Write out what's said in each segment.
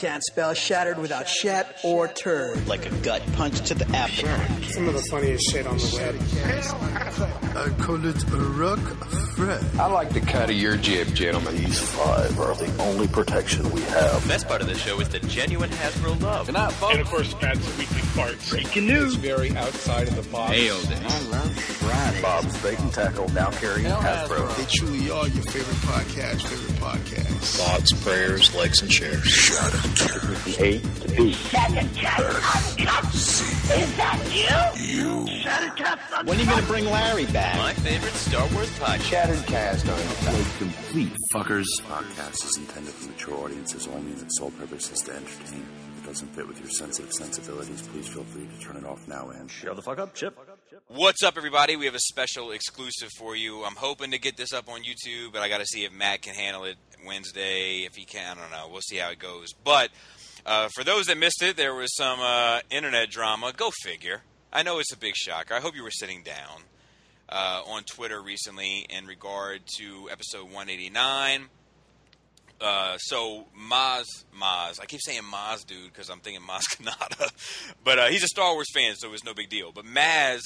Can't spell shattered without shat or turd. Like a gut punch to the abdomen. Some of the funniest shit on the web. I call it a rock thread. I like the cut of your jib, gentlemen. These 5 are the only protection we have. The best part of the show is the genuine Hasbro love. Good night, folks. And of course, Pat's weekly farts. Breaking news. It's very outside of the box. Nailed it. I love Friday. Bob's Bait and Tackle, now carrying Hasbro. They truly are your favorite podcast. Thoughts, prayers, likes, and shares. Shout out to A to B. Is that you? When are you going to bring Larry back? My favorite Star Wars podcast. Shattered cast on it. complete fuckers. This podcast is intended for mature audiences only, and its sole purpose is to entertain. If it doesn't fit with your sensitive sensibilities, please feel free to turn it off now and Shut the fuck up, Chip. What's up, everybody? We have a special exclusive for you. I'm hoping to get this up on YouTube, but I got to see if Matt can handle it Wednesday. If he can, I don't know. We'll see how it goes. But for those that missed it, there was some internet drama. Go figure. I know it's a big shocker. I hope you were sitting down on Twitter recently in regard to episode 189. So Maz, I keep saying Maz, dude, because I'm thinking Maz Kanata. But he's a Star Wars fan, so it's no big deal. But Maz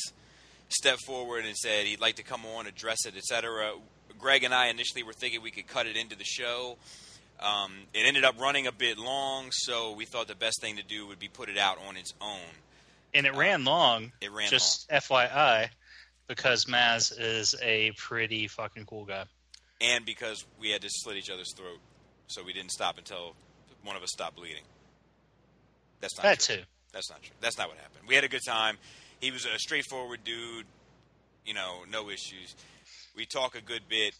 stepped forward and said he'd like to come on, address it, etc. Greg and I initially were thinking we could cut it into the show. It ended up running a bit long, so we thought the best thing to do would be put it out on its own. And it ran long. It ran just long. FYI, because Maz is a pretty fucking cool guy. And because we had to slit each other's throat, so we didn't stop until one of us stopped bleeding. That's not true. That's not true. That's not what happened. We had a good time. He was a straightforward dude, no issues. We talk a good bit.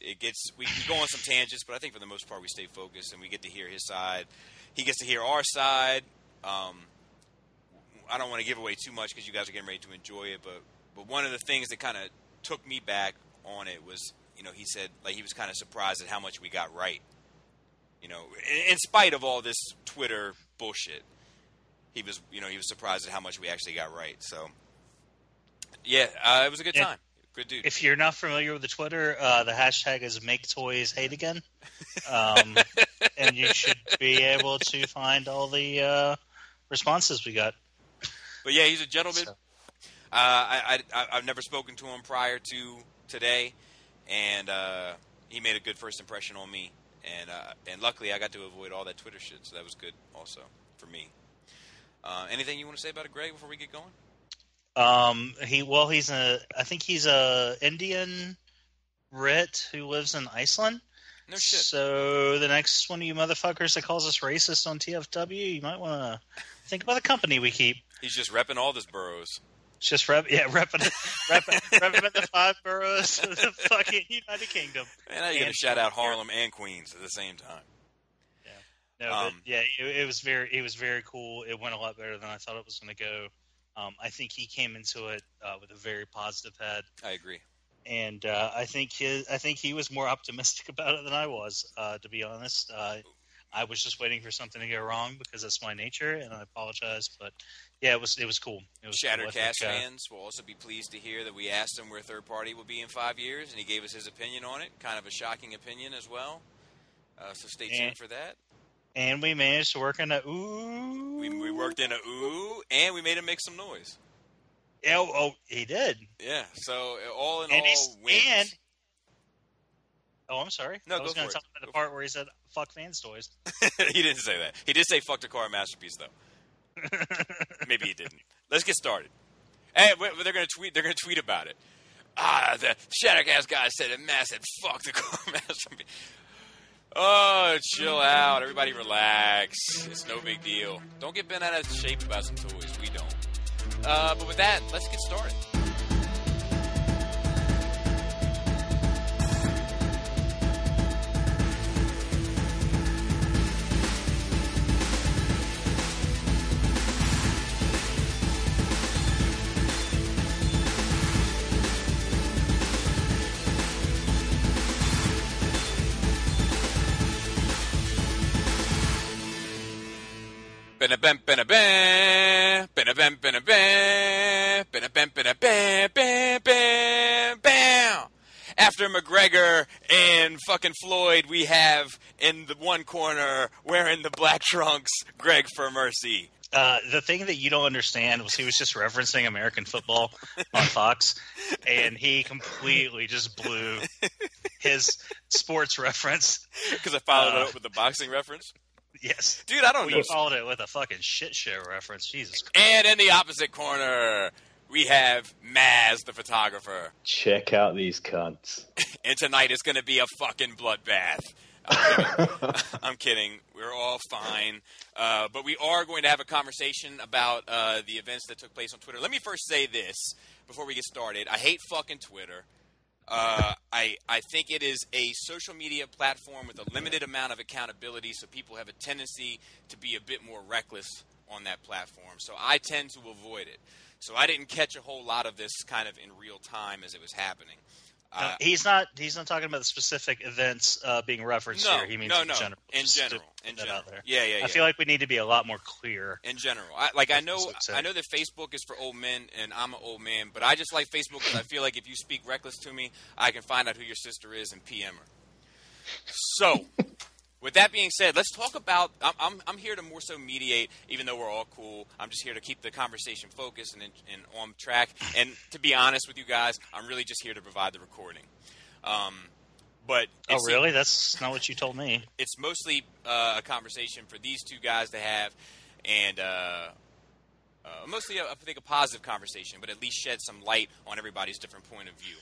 We go on some tangents, but I think for the most part we stay focused and we get to hear his side. He gets to hear our side. I don't want to give away too much because you guys are getting ready to enjoy it, but one of the things that kind of took me back on it was, he said like he was kind of surprised at how much we got right. In spite of all this Twitter bullshit, he was surprised at how much we actually got right. So, yeah, it was a good time. Good dude. If you're not familiar with the Twitter, the hashtag is #MakeToysHateAgain. And you should be able to find all the responses we got. But yeah, he's a gentleman. So. I've never spoken to him prior to today, and he made a good first impression on me. And luckily, I got to avoid all that Twitter shit, so that was good also for me. Anything you want to say about it, Greg, before we get going? I think he's a Indian Brit who lives in Iceland. No shit. So the next one of you motherfuckers that calls us racist on TFW, you might want to think about the company we keep. He's just repping all his boroughs. Just repping the 5 boroughs of the fucking United Kingdom. And now you're going to shout out Harlem and Queens at the same time. Yeah. No, it was very cool. It went a lot better than I thought it was going to go. I think he came into it with a very positive head. I agree. And I think he was more optimistic about it than I was, to be honest. I was just waiting for something to go wrong because that's my nature, and I apologize. But yeah, it was cool. It was Shattercast fans will also be pleased to hear that we asked him where third party will be in 5 years, and he gave us his opinion on it. Kind of a shocking opinion as well. So stay tuned for that. And we managed to work in a ooh. We worked in a ooh, and we made him make some noise. Yeah, he did. Yeah. So all in all, wins. I'm sorry. No, I was going to talk about the part where he said, fuck fans' toys. He didn't say that. He did say fuck the car masterpiece, though. Maybe he didn't. Let's get started. Hey, they're going to tweet about it. The Shattercast guy said it. Matt said, fuck the car masterpiece. Oh, chill out. Everybody relax. It's no big deal. Don't get bent out of shape about some toys. We don't. But with that, let's get started. after McGregor and fucking Floyd, we have in the one corner wearing the black trunks, Greg for Mercy. The thing that you don't understand was he was just referencing American football on Fox, and he completely just blew his sports reference. Because I followed it up with a boxing reference? Yes. Dude, I don't know. You followed it with a fucking shit show reference. Jesus Christ. And in the opposite corner, we have Maz, the photographer. Check out these cunts. And tonight is going to be a fucking bloodbath. I'm kidding. We're all fine. But we are going to have a conversation about the events that took place on Twitter. Let me first say this before we get started. I hate fucking Twitter. I think it is a social media platform with a limited amount of accountability, so people have a tendency to be a bit more reckless on that platform. So I tend to avoid it. So I didn't catch a whole lot of this kind of in real time as it was happening. He's not talking about the specific events being referenced here. He means in general. In general. Out there. Yeah. I feel like we need to be a lot more clear. In general. I know that Facebook is for old men, and I'm an old man, but I just like Facebook because I feel like if you speak reckless to me, I can find out who your sister is and PM her. So, with that being said, let's talk about. I'm here to more so mediate, even though we're all cool. I'm just here to keep the conversation focused and on track. And to be honest with you guys, I'm really just here to provide the recording. But really? That's not what you told me. It's mostly a conversation for these two guys to have, and mostly I think a positive conversation, but at least shed some light on everybody's different point of view.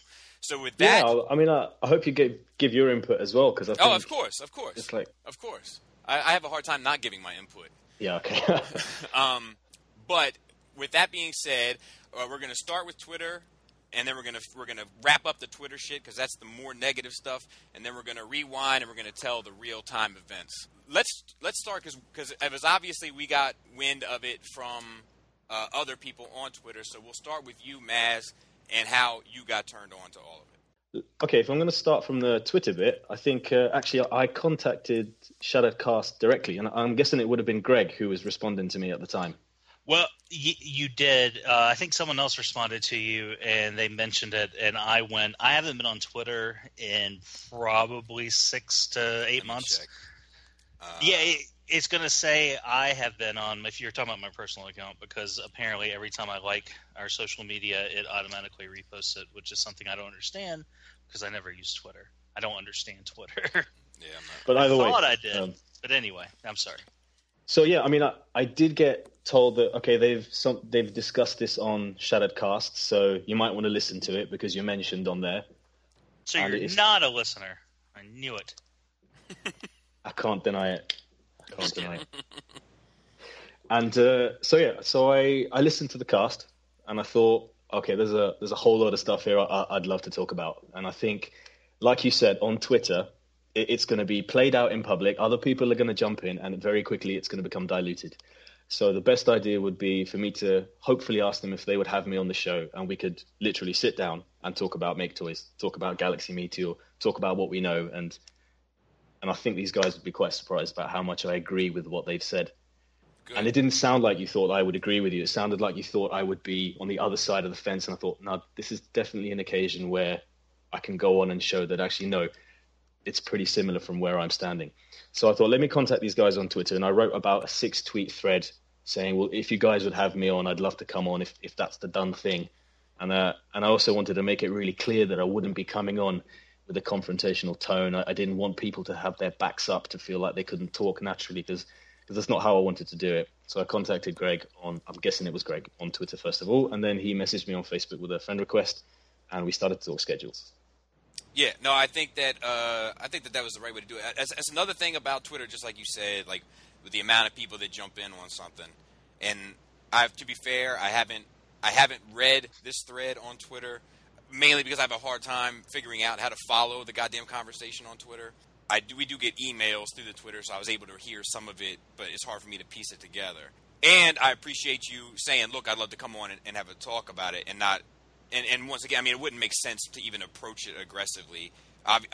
So with that, I mean, I hope you give your input as well, because I think of course, it's like, of course, I have a hard time not giving my input. Yeah, okay. But with that being said, we're going to start with Twitter, and then we're gonna wrap up the Twitter shit because that's the more negative stuff, and then we're gonna rewind and we're gonna tell the real time events. Let's start because it was obviously we got wind of it from other people on Twitter. So we'll start with you, Maz, and how you got turned on to all of it. Okay, if I'm going to start from the Twitter bit, I think actually I contacted Shadowcast directly, and I'm guessing it would have been Greg who was responding to me at the time. Well, you did. I think someone else responded to you, and they mentioned it, and I went. I haven't been on Twitter in probably 6 to 8 months. It's going to say I have been on, if you're talking about my personal account, because apparently every time I like our social media, it automatically reposts it, which is something I don't understand because I never use Twitter. I don't understand Twitter. Yeah, but either way, I thought I did. But anyway, I'm sorry. So yeah, I mean, I did get told that okay, they've discussed this on Shadowcast, so you might want to listen to it because you're mentioned on there. So you're not a listener. I knew it. I can't deny it. And so I listened to the cast, and I thought, okay, there's a whole lot of stuff here I'd love to talk about. And I think, like you said, on Twitter, it's going to be played out in public. Other people are going to jump in, and very quickly it's going to become diluted. So the best idea would be for me to hopefully ask them if they would have me on the show, and we could literally sit down and talk about Maketoys, talk about Galaxy Meteor, talk about what we know, and I think these guys would be quite surprised about how much I agree with what they've said. Good. And it didn't sound like you thought I would agree with you. It sounded like you thought I would be on the other side of the fence, and I thought, no, this is definitely an occasion where I can go on and show that actually, no, it's pretty similar from where I'm standing. So I thought, let me contact these guys on Twitter, and I wrote about a 6-tweet thread saying, well, if you guys would have me on, I'd love to come on if that's the done thing. And I also wanted to make it really clear that I wouldn't be coming on with a confrontational tone. I didn't want people to have their backs up to feel like they couldn't talk naturally because that's not how I wanted to do it. So I contacted Greg I'm guessing it was Greg, on Twitter first of all, and then he messaged me on Facebook with a friend request, and we started to talk schedules. Yeah, no, I think that was the right way to do it. As another thing about Twitter, just like you said, like with the amount of people that jump in on something, and to be fair, I haven't read this thread on Twitter. Mainly because I have a hard time figuring out how to follow the goddamn conversation on Twitter. We do get emails through the Twitter, so I was able to hear some of it, but it's hard for me to piece it together. And I appreciate you saying, look, I'd love to come on and have a talk about it, and once again, I mean, it wouldn't make sense to even approach it aggressively.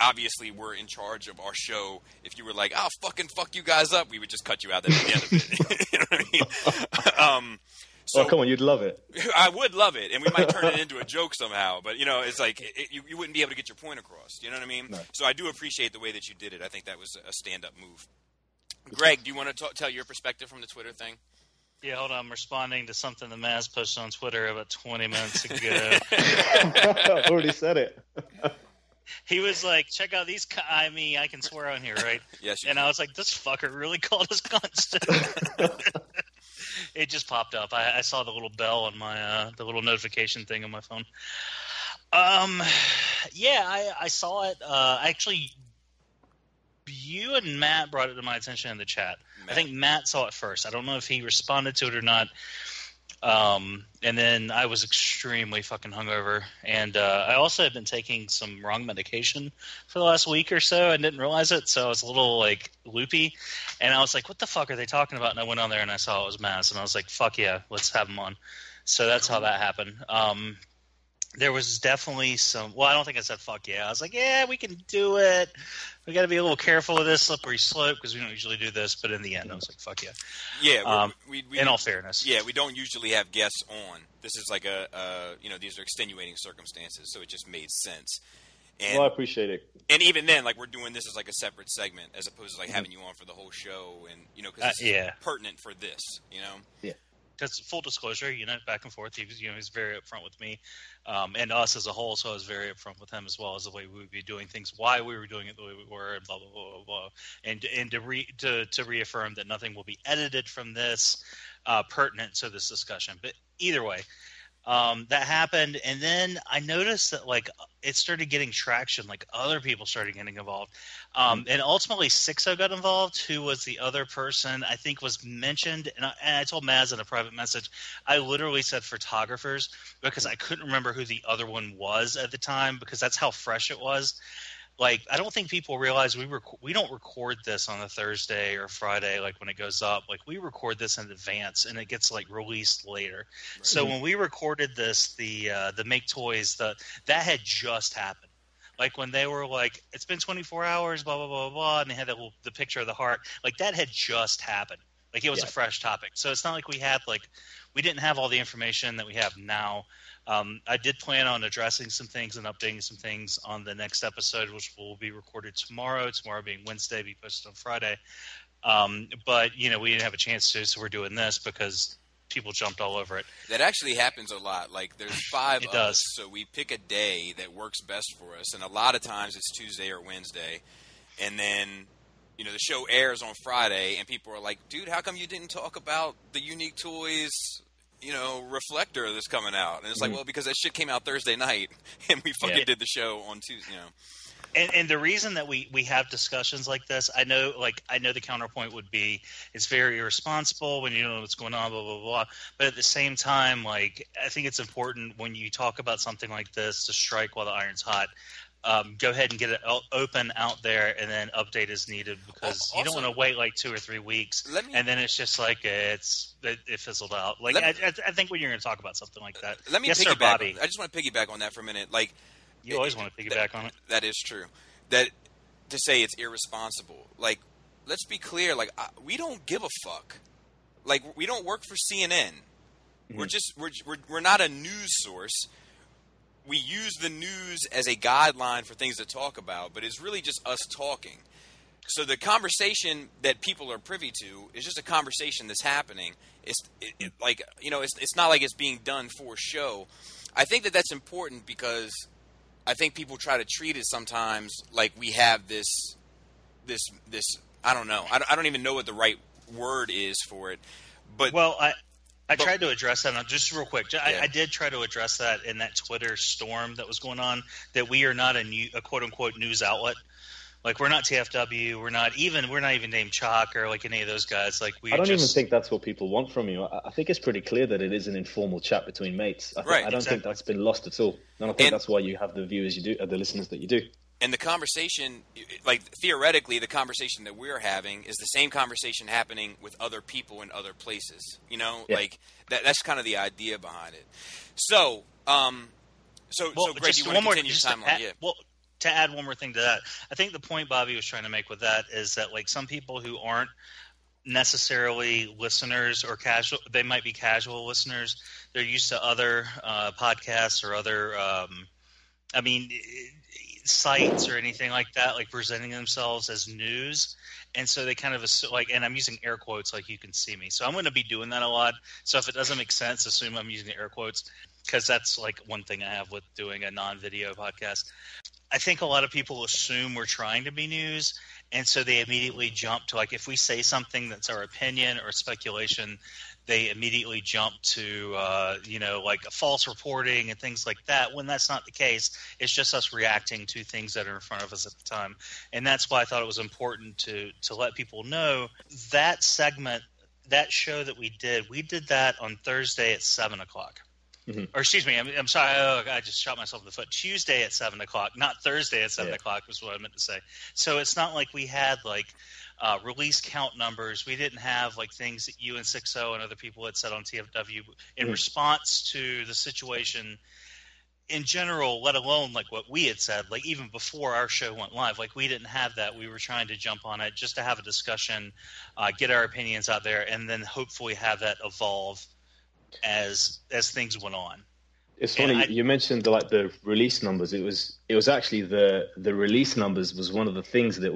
Obviously, we're in charge of our show. If you were like, fuck you guys up, we would just cut you out at the end of it. You know what I mean? So, come on, you'd love it. I would love it, and we might turn it into a joke somehow. But it's like you wouldn't be able to get your point across. You know what I mean? No. So I do appreciate the way that you did it. I think that was a stand-up move. Greg, do you want to tell your perspective from the Twitter thing? Yeah, hold on. I'm responding to something the Maz posted on Twitter about 20 minutes ago. I've already said it. He was like, check out these... I can swear on here, right? Yes, you And can. I was like, this fucker really called us cunts. It just popped up. I saw the little bell on my... the little notification thing on my phone. Yeah, I saw it. Actually, you and Matt brought it to my attention in the chat. I think Matt saw it first. I don't know if he responded to it or not. And then I was extremely fucking hungover. And I also had been taking some wrong medication for the last week or so and didn't realize it. So I was a little, loopy. And I was like, what the fuck are they talking about? And I went on there and I saw it was Maz. And I was like, fuck yeah, let's have him on. So that's how that happened. There was definitely some... Well, I don't think I said fuck yeah. I was like, yeah, we can do it. We got to be a little careful of this slippery slope because we don't usually do this. But in the end, I was like, fuck yeah. Yeah. In all fairness. Yeah, we don't usually have guests on. This is like these are extenuating circumstances, so it just made sense. And, well, I appreciate it. And even then, we're doing this as a separate segment as opposed to having you on for the whole show, and because it's pertinent for this, Yeah. Because full disclosure, back and forth, he was very upfront with me, and us as a whole. So I was very upfront with him as well as the way we would be doing things, why we were doing it the way we were, and blah blah blah blah blah. And to reaffirm that nothing will be edited from this, pertinent to this discussion. But either way, that happened, and then I noticed that it started getting traction. Other people started getting involved, and ultimately Sixo got involved, who was the other person I think was mentioned. And I told Maz in a private message, I literally said photographers because I couldn't remember who the other one was at the time because that's how fresh it was. I don't think people realize we don't record this on a Thursday or Friday when it goes up. We record this in advance and it gets released later. Right. So when we recorded this, the Maketoys, that had just happened. When they were it's been 24 hours, blah blah blah blah, and they had the picture of the heart. That had just happened. It was a fresh topic. So it's not like we had we didn't have all the information that we have now. I did plan on addressing some things and updating some things on the next episode, which will be recorded tomorrow. Tomorrow being Wednesday, be posted on Friday. But we didn't have a chance to, so we're doing this because people jumped all over it. That actually happens a lot. There's 5 of does. us, so we pick a day that works best for us, and a lot of times it's Tuesday or Wednesday, and then the show airs on Friday, and people are like, dude, how come you didn't talk about the Unique Toys reflector that's coming out? And it's well, because that shit came out Thursday night and we fucking did the show on Tuesday, And the reason that we have discussions like this, I know the counterpoint would be it's very irresponsible when you don't know what's going on, blah, blah, blah. But at the same time, I think it's important when you talk about something like this to strike while the iron's hot. Go ahead and get it open out there and then update as needed because you don't want to wait 2 or 3 weeks and then it's just it fizzled out. I think when you're going to talk about something like that, let me piggyback. I just want to piggyback on that for a minute. You always want to piggyback on it. That is true. That to say it's irresponsible. Let's be clear. We don't give a fuck. We don't work for CNN. Mm-hmm. We're not a news source. We use the news as a guideline for things to talk about, but it's really just us talking. So the conversation that people are privy to is just a conversation that's happening. It's not like it's being done for show. I think that's important because I think people try to treat it sometimes like we have this. I don't know. I don't even know what the right word is for it. But I tried to address that just real quick. I did try to address that in that Twitter storm that was going on. That we are not a quote unquote news outlet. We're not TFW. We're not even named Chalk or any of those guys. I don't even think that's what people want from you. I think it's pretty clear that it is an informal chat between mates. I don't think that's been lost at all. And I think that's why you have the viewers you do, the listeners that you do. And the conversation, theoretically, the conversation that we're having is the same conversation happening with other people in other places. That's kind of the idea behind it. So, Greg, do you want to continue your timeline? To add one more thing to that, I think the point Bobby was trying to make with that is that some people who aren't necessarily listeners or casual. They might be casual listeners. They're used to other podcasts or other, sites or anything like that, like presenting themselves as news. And so they kind of and I'm using air quotes, like you can see me. So I'm going to be doing that a lot. So if it doesn't make sense, assume I'm using air quotes, because that's like one thing I have with doing a non-video podcast. I think a lot of people assume we're trying to be news, and so they immediately jump to, like, if we say something that's our opinion or speculation, they immediately jump to, like false reporting and things like that, when that's not the case. It's just us reacting to things that are in front of us at the time. And that's why I thought it was important to let people know that segment, that show that we did that on Thursday at 7 o'clock. Mm-hmm. Or excuse me, I'm sorry. Oh, I just shot myself in the foot. Tuesday at 7 o'clock, not Thursday at 7 o'clock was what I meant to say. So it's not like we had release count numbers. We didn't have like things that you and 6.0 and other people had said on TFW in response to the situation in general, let alone like what we had said, like even before our show went live. Like we didn't have that. We were trying to jump on it just to have a discussion, get our opinions out there, and then hopefully have that evolve as things went on. It's funny you mentioned the release numbers. It was actually the release numbers was one of the things that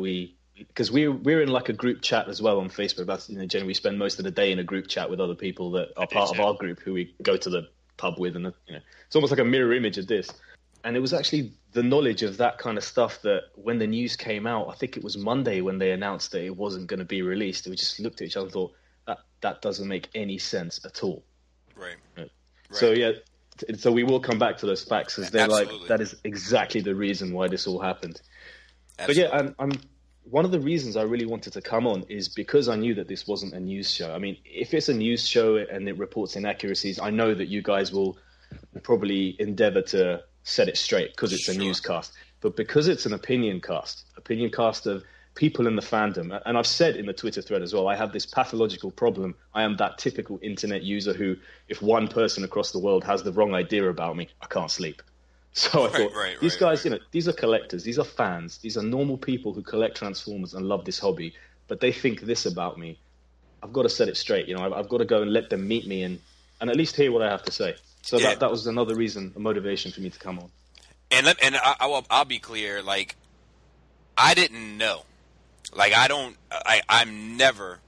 because we're in like a group chat as well on Facebook. That's generally we spend most of the day in a group chat with other people that are part of our group who we go to the pub with, and it's almost like a mirror image of this. And it was actually the knowledge of that kind of stuff that when the news came out, I think it was Monday when they announced that it wasn't going to be released, we just looked at each other and thought that doesn't make any sense at all. Right. So so we will come back to those facts, because they're that is exactly the reason why this all happened. Absolutely. But yeah, I'm one of the reasons I really wanted to come on is because I knew that this wasn't a news show. I mean, if it's a news show and it reports inaccuracies, I know that you guys will probably endeavor to set it straight because it's a newscast. But because it's an opinion cast of people in the fandom, and I've said in the Twitter thread as well, I have this pathological problem. I am that typical internet user who, if one person across the world has the wrong idea about me, I can't sleep. So I thought, these guys, these are collectors, these are fans, these are normal people who collect Transformers and love this hobby, but they think this about me. I've got to set it straight. I've got to go and let them meet me and at least hear what I have to say. So that was another reason, a motivation for me to come on. And I'll be clear, like, I didn't know. Like, I'm never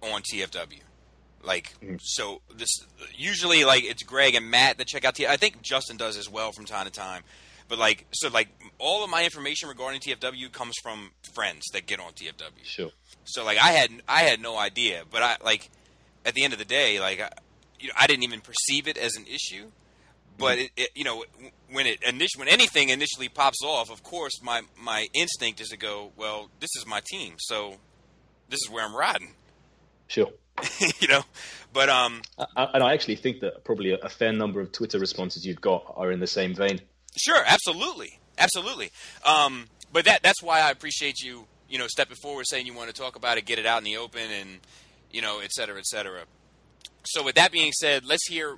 on TFW. Like, so this usually, like, it's Greg and Matt that check out TFW. I think Justin does as well from time to time. But, like, so, like, all of my information regarding TFW comes from friends that get on TFW. Sure. So, like, I had no idea. But, at the end of the day, like, I didn't even perceive it as an issue. But, when anything initially pops off, of course, my instinct is to go, well, this is my team, so this is where I'm riding. Sure. But and I actually think that probably a fair number of Twitter responses you've got are in the same vein. Sure, absolutely. But that's why I appreciate you, stepping forward, saying you want to talk about it, get it out in the open, and et cetera, et cetera. So with that being said, let's hear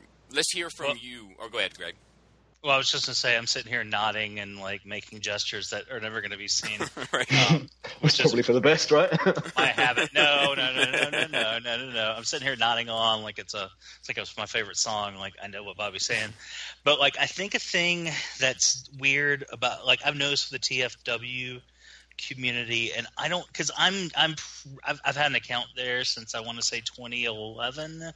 from you. Or go ahead, Greg. Well, I was just going to say, I'm sitting here nodding and like making gestures that are never going to be seen. Right. Which is probably for the best, right? I haven't. No. I'm sitting here nodding along like it's my favorite song. Like I know what Bobby's saying, but like I think a thing that's weird about, like, I've noticed with the TFW community, and I don't, because I've had an account there since I want to say 2011.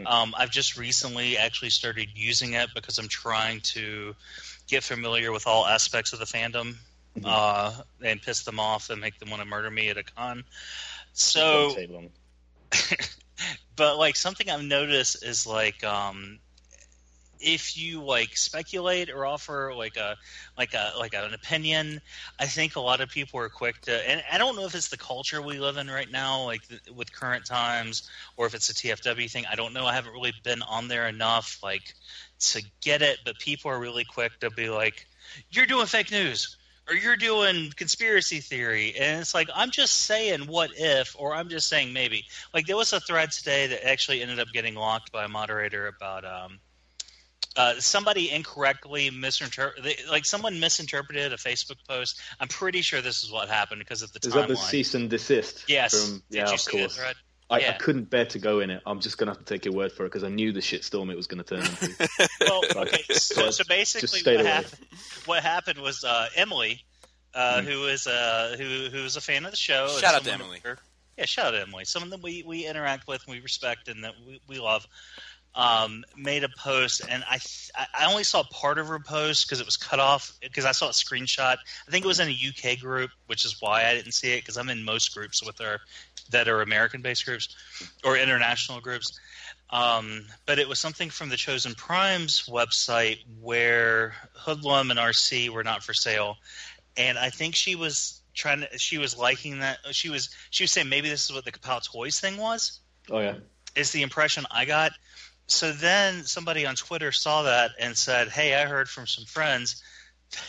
I've just recently actually started using it because I'm trying to get familiar with all aspects of the fandom and piss them off and make them want to murder me at a con. So, but like something I've noticed is like if you like speculate or offer like an opinion, I think a lot of people are quick to, and I don't know if it's the culture we live in right now, like with current times, or if it's a TFW thing. I don't know. I haven't really been on there enough like to get it, but people are really quick to be like, "You're doing fake news," or "You're doing conspiracy theory," and it's like, I'm just saying what if, or I'm just saying maybe. Like there was a thread today that actually ended up getting locked by a moderator about somebody incorrectly someone misinterpreted a Facebook post. I'm pretty sure this is what happened because of the timeline. Is that the cease and desist? Yes. Did you see that thread? I couldn't bear to go in it. I'm just going to have to take your word for it because I knew the shitstorm it was going to turn into. Well, okay, so basically what happened was Emily, who is a fan of the show. Shout out to Emily. Yeah, shout out to Emily. Someone that we interact with and we respect and that we love. Made a post, and I only saw part of her post because it was cut off because I saw a screenshot. I think it was in a UK group, which is why I didn't see it because I'm in most groups with her that are American-based groups or international groups. But it was something from the Chosen Prime's website where Hoodlum and RC were not for sale, and I think she was liking that. She was saying maybe this is what the Kapow Toys thing was. Oh yeah, is the impression I got. So then somebody on Twitter saw that and said, "Hey, I heard from some friends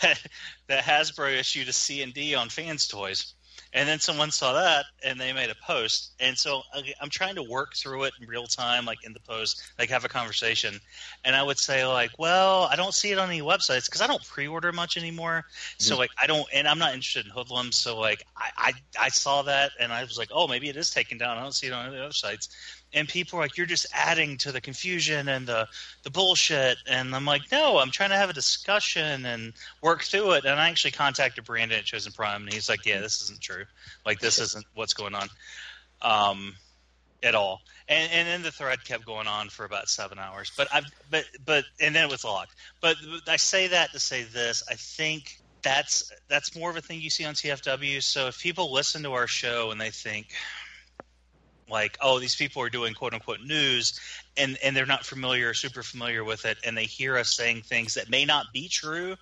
that Hasbro issued a C&D on fans' toys." And then someone saw that and they made a post. And so I'm trying to work through it in real time, like in the post, like have a conversation. And I would say like, well, I don't see it on any websites because I don't pre-order much anymore. So like I don't, and I'm not interested in Hoodlums. So like I saw that and I was like, oh, maybe it is taken down. I don't see it on any other sites. And people are like, you're just adding to the confusion and the bullshit. And I'm like, no, I'm trying to have a discussion and work through it. And I actually contacted Brandon at Chosen Prime, and he's like, yeah, this isn't true. Like, this isn't what's going on at all. And then the thread kept going on for about 7 hours. But and then it was locked. But I say that to say this. I think that's more of a thing you see on TFW. So if people listen to our show and they think – like, oh, these people are doing quote-unquote news, and they're not familiar or super familiar with it, and they hear us saying things that may not be true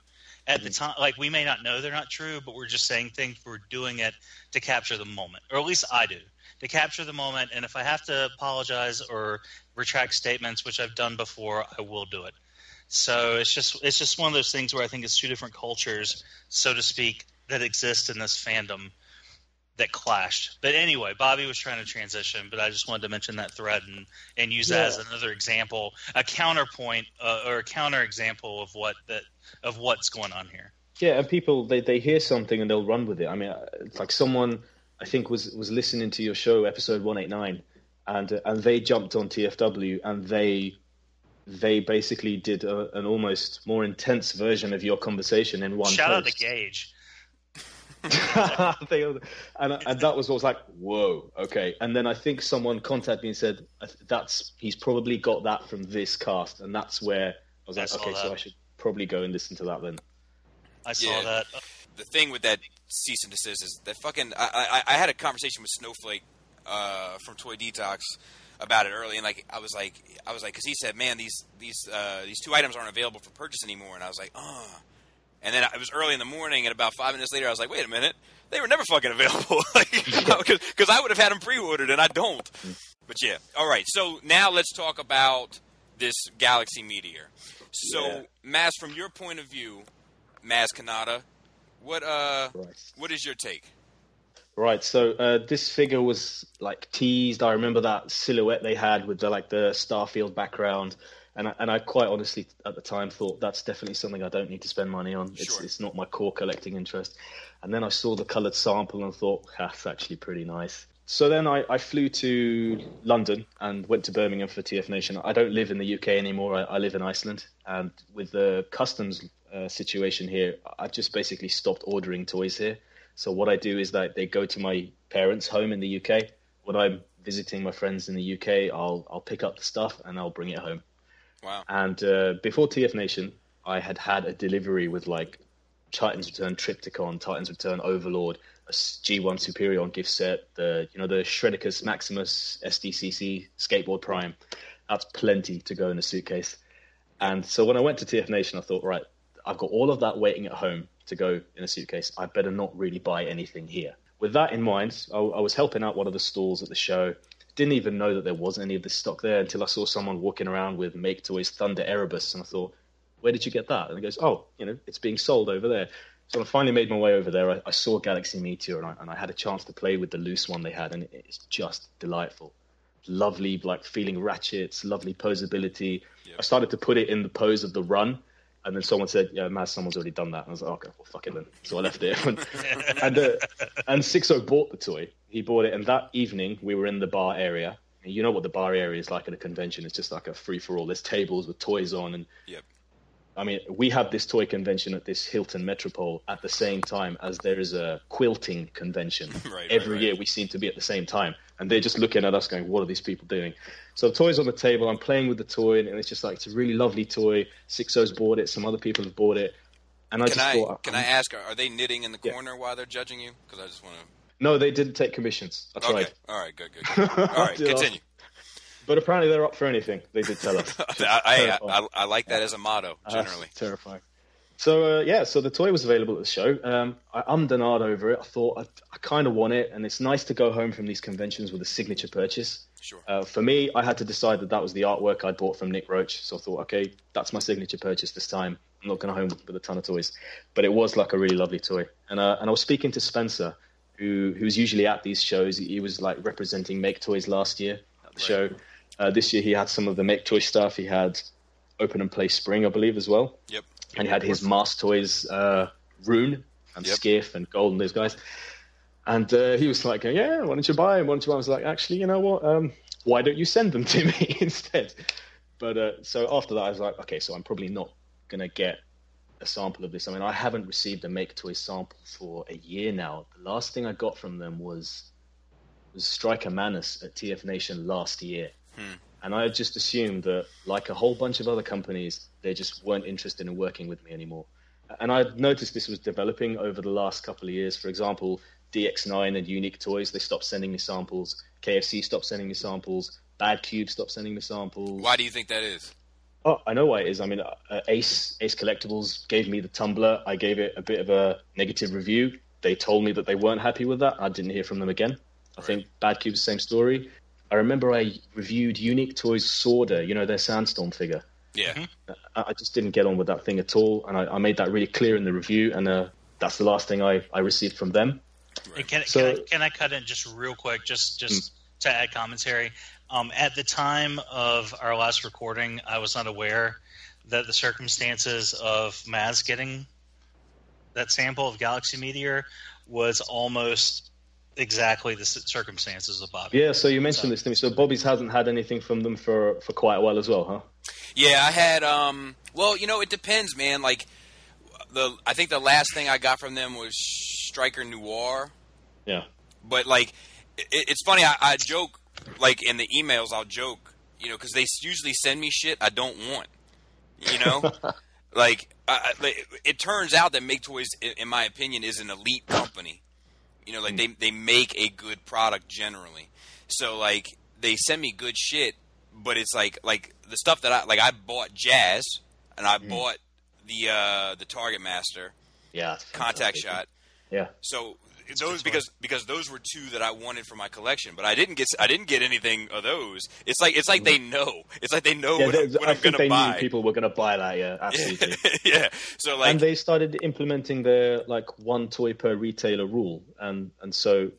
at the time. Like, we may not know they're not true, but we're just saying things. We're doing it to capture the moment, or at least I do, to capture the moment. And if I have to apologize or retract statements, which I've done before, I will do it. So it's just one of those things where I think it's two different cultures, so to speak, that exist in this fandom that clashed. But anyway, Bobby was trying to transition, but I just wanted to mention that thread and use that as another example, a counterpoint or a counter example of what's going on here. Yeah, and people they hear something and they'll run with it. I mean, it's like someone I think was listening to your show, episode 189, and they jumped on TFW and they basically did an almost more intense version of your conversation in one. Shout out to Gage. and that was what was like, whoa, okay. And then I think someone contacted me and said he's probably got that from this cast, and that's where I was like, okay, so I should probably go and listen to that then. I saw that. The thing with that cease and desist is that fucking I had a conversation with Snowflake from Toy Detox about it early, and like I was like because he said, man, these two items aren't available for purchase anymore, and I was like, oh. And then it was early in the morning, and about 5 minutes later, I was like, wait a minute. They were never fucking available. Because I would have had them pre-ordered, and I don't. But yeah. All right. So now let's talk about this Galaxy Meteor. So, Maz, from your point of view, Maz Kanata, what is your take? Right. So this figure was like teased. I remember that silhouette they had with the Starfield background. And I quite honestly, at the time, thought that's definitely something I don't need to spend money on. It's not my core collecting interest. And then I saw the coloured sample and thought, that's actually pretty nice. So then I flew to London and went to Birmingham for TF Nation. I don't live in the UK anymore. I live in Iceland. And with the customs situation here, I just basically stopped ordering toys here. So what I do is that they go to my parents' home in the UK. When I'm visiting my friends in the UK, I'll pick up the stuff and I'll bring it home. Wow. And before TF Nation, I had a delivery with like Titans Return Triptychon, Titans Return Overlord, a G1 Superion gift set, the Shredicus Maximus SDCC Skateboard Prime. That's plenty to go in a suitcase. And so when I went to TF Nation, I thought, right, I've got all of that waiting at home to go in a suitcase. I better not really buy anything here. With that in mind, I was helping out one of the stalls at the show. Didn't even know that there wasn't any of this stock there until I saw someone walking around with Maketoys Thunder Erebus, and I thought, where did you get that? And he goes, oh, it's being sold over there. So I finally made my way over there. I saw Galaxy Meteor, and I had a chance to play with the loose one they had, and it's just delightful. Lovely, like feeling ratchets, lovely posability. Yep. I started to put it in the pose of the run, And then someone said, yeah, Maz, someone's already done that. And I was like, okay, well, fuck it then. So I left it. And Sixo bought the toy. He bought it, and that evening we were in the bar area. And you know what the bar area is like at a convention. It's just like a free-for-all. There's tables with toys on. And Yep. I mean, we have this toy convention at this Hilton Metropole at the same time as there is a quilting convention. Every year we seem to be at the same time. And they're just looking at us going, what are these people doing? So the toy's on the table. I'm playing with the toy, and it's just like, it's a really lovely toy. Sixo's bought it. Some other people have bought it. And I thought... Can I ask, are they knitting in the corner while they're judging you? Because I just want to... No, they didn't take commissions. I tried. Okay. All right, good. All right, continue. But apparently they're up for anything. They did tell us. I like that as a motto, generally. Terrifying. So, so the toy was available at the show. I ummed and ahed over it. I thought, I kind of want it, and it's nice to go home from these conventions with a signature purchase. Sure. For me, I had to decide that was the artwork I'd bought from Nick Roach. So I thought, okay, that's my signature purchase this time. I'm not going home with a ton of toys. But it was like a really lovely toy. And I was speaking to Spencer, who's usually at these shows. He was like representing Maketoys last year at the show. This year he had some of the Maketoys stuff. He had Open and Play Spring, I believe, as well. Yep. And he had his Mars Toys Rune and Skiff and Gold and those guys. And he was like, yeah, why don't you buy them? I was like, actually, you know what? Why don't you send them to me instead? But so after that, I was like, okay, so I'm probably not going to get a sample of this. I mean, I haven't received a Maketoys sample for a year now. The last thing I got from them was Striker Manus at TF Nation last year. And I just assumed that, like a whole bunch of other companies, they just weren't interested in working with me anymore. And I noticed this was developing over the last couple of years. For example, DX9 and Unique Toys, they stopped sending me samples. KFC stopped sending me samples. Bad Cube stopped sending me samples. Why do you think that is? Oh, I know why it is. I mean, Ace Collectibles gave me the tumbler. I gave it a bit of a negative review. They told me that they weren't happy with that. I didn't hear from them again. I think Bad Cube's the same story. I remember I reviewed Unique Toys Sorda, their Sandstorm figure. Yeah. I just didn't get on with that thing at all, and I made that really clear in the review, and that's the last thing I received from them. Right. Can I cut in just real quick, just to add commentary? At the time of our last recording, I was not aware that the circumstances of Maz getting that sample of Galaxy Meteor was almost exactly the circumstances of Bobby. Yeah, so you mentioned this to me. So Bobby's hasn't had anything from them for quite a while as well, huh? Yeah, I had, it depends, man. Like, I think the last thing I got from them was Striker Noir. Yeah. But, like, it's funny, I joke, like, in the emails, I'll joke, because they usually send me shit I don't want, Like, it turns out that Maketoys, in my opinion, is an elite company. They make a good product generally. So, like, they send me good shit, but it's like the stuff that I bought Jazz, and I bought the Target Master. Yeah. Contact Shot. Yeah. So those because those were two that I wanted for my collection, but I didn't get anything of those. It's like they know. It's like they know what I'm going to buy. Knew people were going to buy that. Yeah, absolutely. Yeah. So and they started implementing their one toy per retailer rule, and so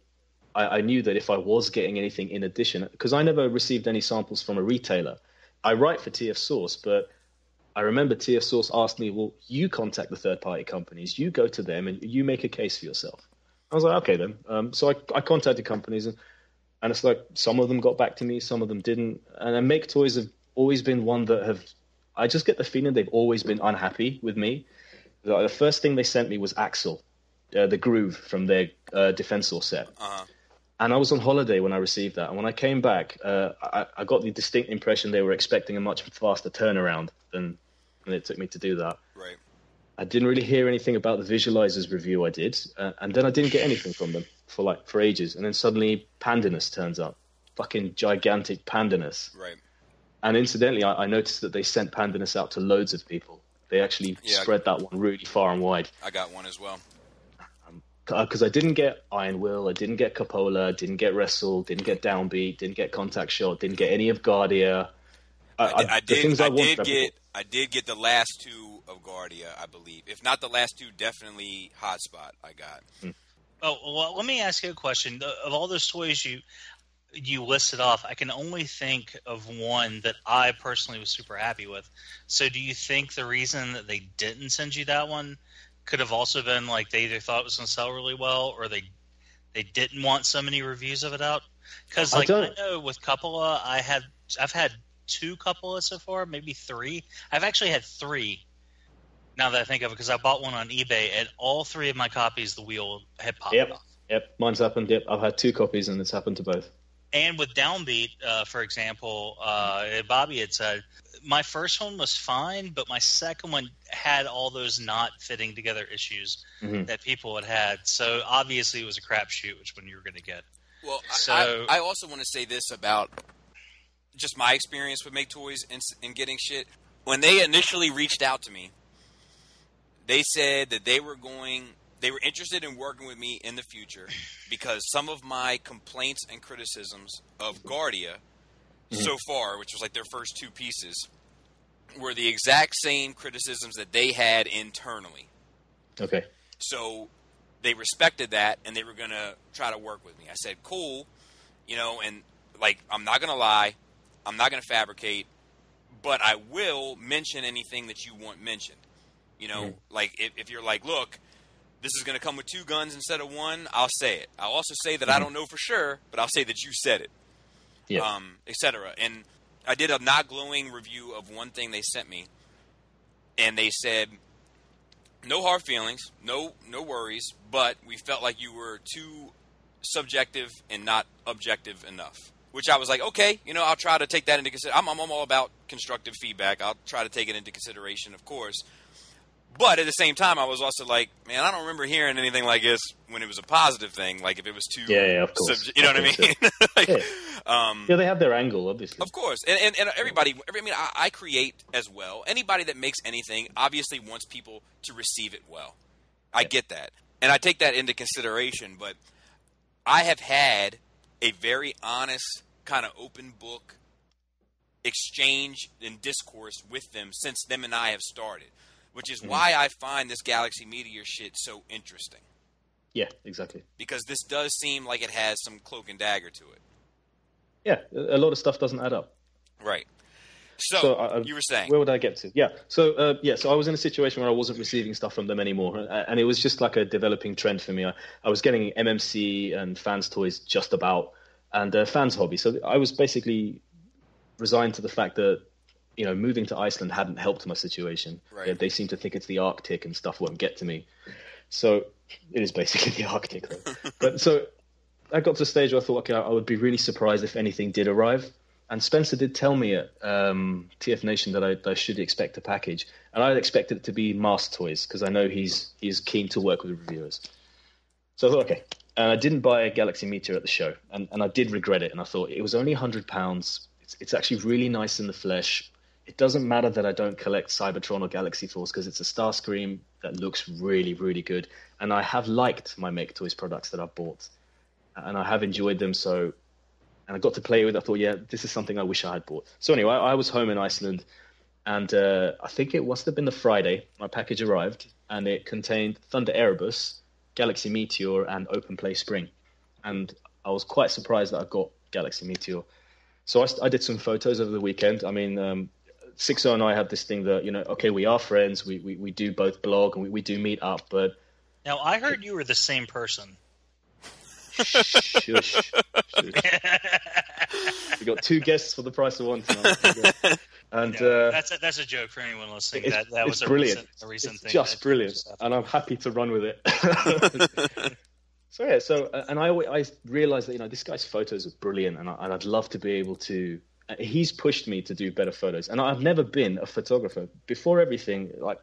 I knew that if I was getting anything in addition, because I never received any samples from a retailer. I write for TF Source, but I remember TF Source asked me, well, you contact the third-party companies, you go to them, and you make a case for yourself. I was like, okay then. So I contacted companies, and it's like some of them got back to me, some of them didn't. And Maketoys have always been one that I just get the feeling they've always been unhappy with me. The first thing they sent me was Axel, the Groove from their Defensor set. Uh-huh. And I was on holiday when I received that. And when I came back, I got the distinct impression they were expecting a much faster turnaround than it took me to do that. Right. I didn't really hear anything about the Visualizers review I did. And then I didn't get anything from them for ages. And then suddenly Pandanus turns up. Fucking gigantic Pandanus. Right. And incidentally, I noticed that they sent Pandanus out to loads of people. They actually spread that one really far and wide. I got one as well. Because I didn't get Iron Will, I didn't get Coppola, didn't get Wrestle, didn't get Downbeat, didn't get Contact Shot, didn't get any of Guardia. I did get the last two of Guardia, I believe. If not the last two, definitely Hotspot I got. Oh, well, let me ask you a question. Of all those toys you listed off, I can only think of one that I personally was super happy with. So do you think the reason that they didn't send you that one could have also been like they either thought it was going to sell really well, or they didn't want so many reviews of it out? Because I know with Coppola, I've had 2 Coppola so far, maybe 3. I've actually had 3 now that I think of it, because I bought one on eBay, and all 3 of my copies, the wheel had popped off. Yep, mine's happened. Yep, I've had 2 copies, and it's happened to both. And with Downbeat, for example, Bobby had said, my first one was fine, but my second one had all those not fitting together issues that people had. So obviously it was a crapshoot which one you were going to get. Well, so, I also want to say this about just my experience with Maketoys and getting shit. When they initially reached out to me, they said that they were interested in working with me in the future because some of my complaints and criticisms of Guardia so far, which was like their first 2 pieces, were the exact same criticisms that they had internally. Okay. So they respected that, and they were going to try to work with me. I said, cool, and like, I'm not going to lie, I'm not going to fabricate, but I will mention anything that you want mentioned. Like if you're like, look, this is going to come with 2 guns instead of 1, I'll say it. I'll also say that I don't know for sure, but I'll say that you said it, etc. And I did a not glowing review of one thing they sent me, and they said, no hard feelings, no worries, but we felt like you were too subjective and not objective enough. Which I was like, okay, I'll try to take that into consideration. I'm all about constructive feedback. I'll try to take it into consideration, of course. But at the same time, I was also like, man, I don't remember hearing anything like this when it was a positive thing. Like if it was too, of course. You know what I mean? Like, they have their angle, obviously. Of course, and everybody. I create as well. Anybody that makes anything obviously wants people to receive it well. I get that, and I take that into consideration. But I have had a very honest, kind of open book exchange and discourse with them since them and I have started. Which is why I find this Galaxy Meteor shit so interesting. Yeah, exactly. Because this does seem like it has some cloak and dagger to it. Yeah, a lot of stuff doesn't add up. Right. So you were saying. Where would I get to? Yeah. So I was in a situation where I wasn't receiving stuff from them anymore. And it was just like a developing trend for me. I was getting MMC and fans toys just about, and fans hobby. So I was basically resigned to the fact that, moving to Iceland hadn't helped my situation. Right. They seem to think it's the Arctic and stuff won't get to me. So it is basically the Arctic, though. But so I got to a stage where I thought, okay, I would be really surprised if anything did arrive. And Spencer did tell me at TF Nation that I should expect a package. And I expected it to be Mast Toys because I know he's keen to work with reviewers. So I thought, okay. And I didn't buy a Galaxy Meteor at the show. And I did regret it. And I thought it was only £100. It's actually really nice in the flesh. It doesn't matter that I don't collect Cybertron or Galaxy Force because it's a Starscream that looks really, really good. And I have liked my Maketoys products that I've bought. And I have enjoyed them. And I got to play with it. I thought, yeah, this is something I wish I had bought. So anyway, I was home in Iceland. And I think it must have been the Friday. My package arrived. And it contained Thunder Erebus, Galaxy Meteor, and Open Play Spring. And I was quite surprised that I got Galaxy Meteor. So I did some photos over the weekend. I mean... Sixo and I have this thing that, okay, we are friends. We do both blog and we do meet up, but... Now, I heard you were the same person. Shush. We got 2 guests for the price of 1 tonight. And that's a joke for anyone listening. That was brilliant. A recent it's thing. Just brilliant. And I'm happy to run with it. And I realized that, this guy's photos are brilliant and I'd love to be able to... He's pushed me to do better photos. And I've never been a photographer. Before everything, like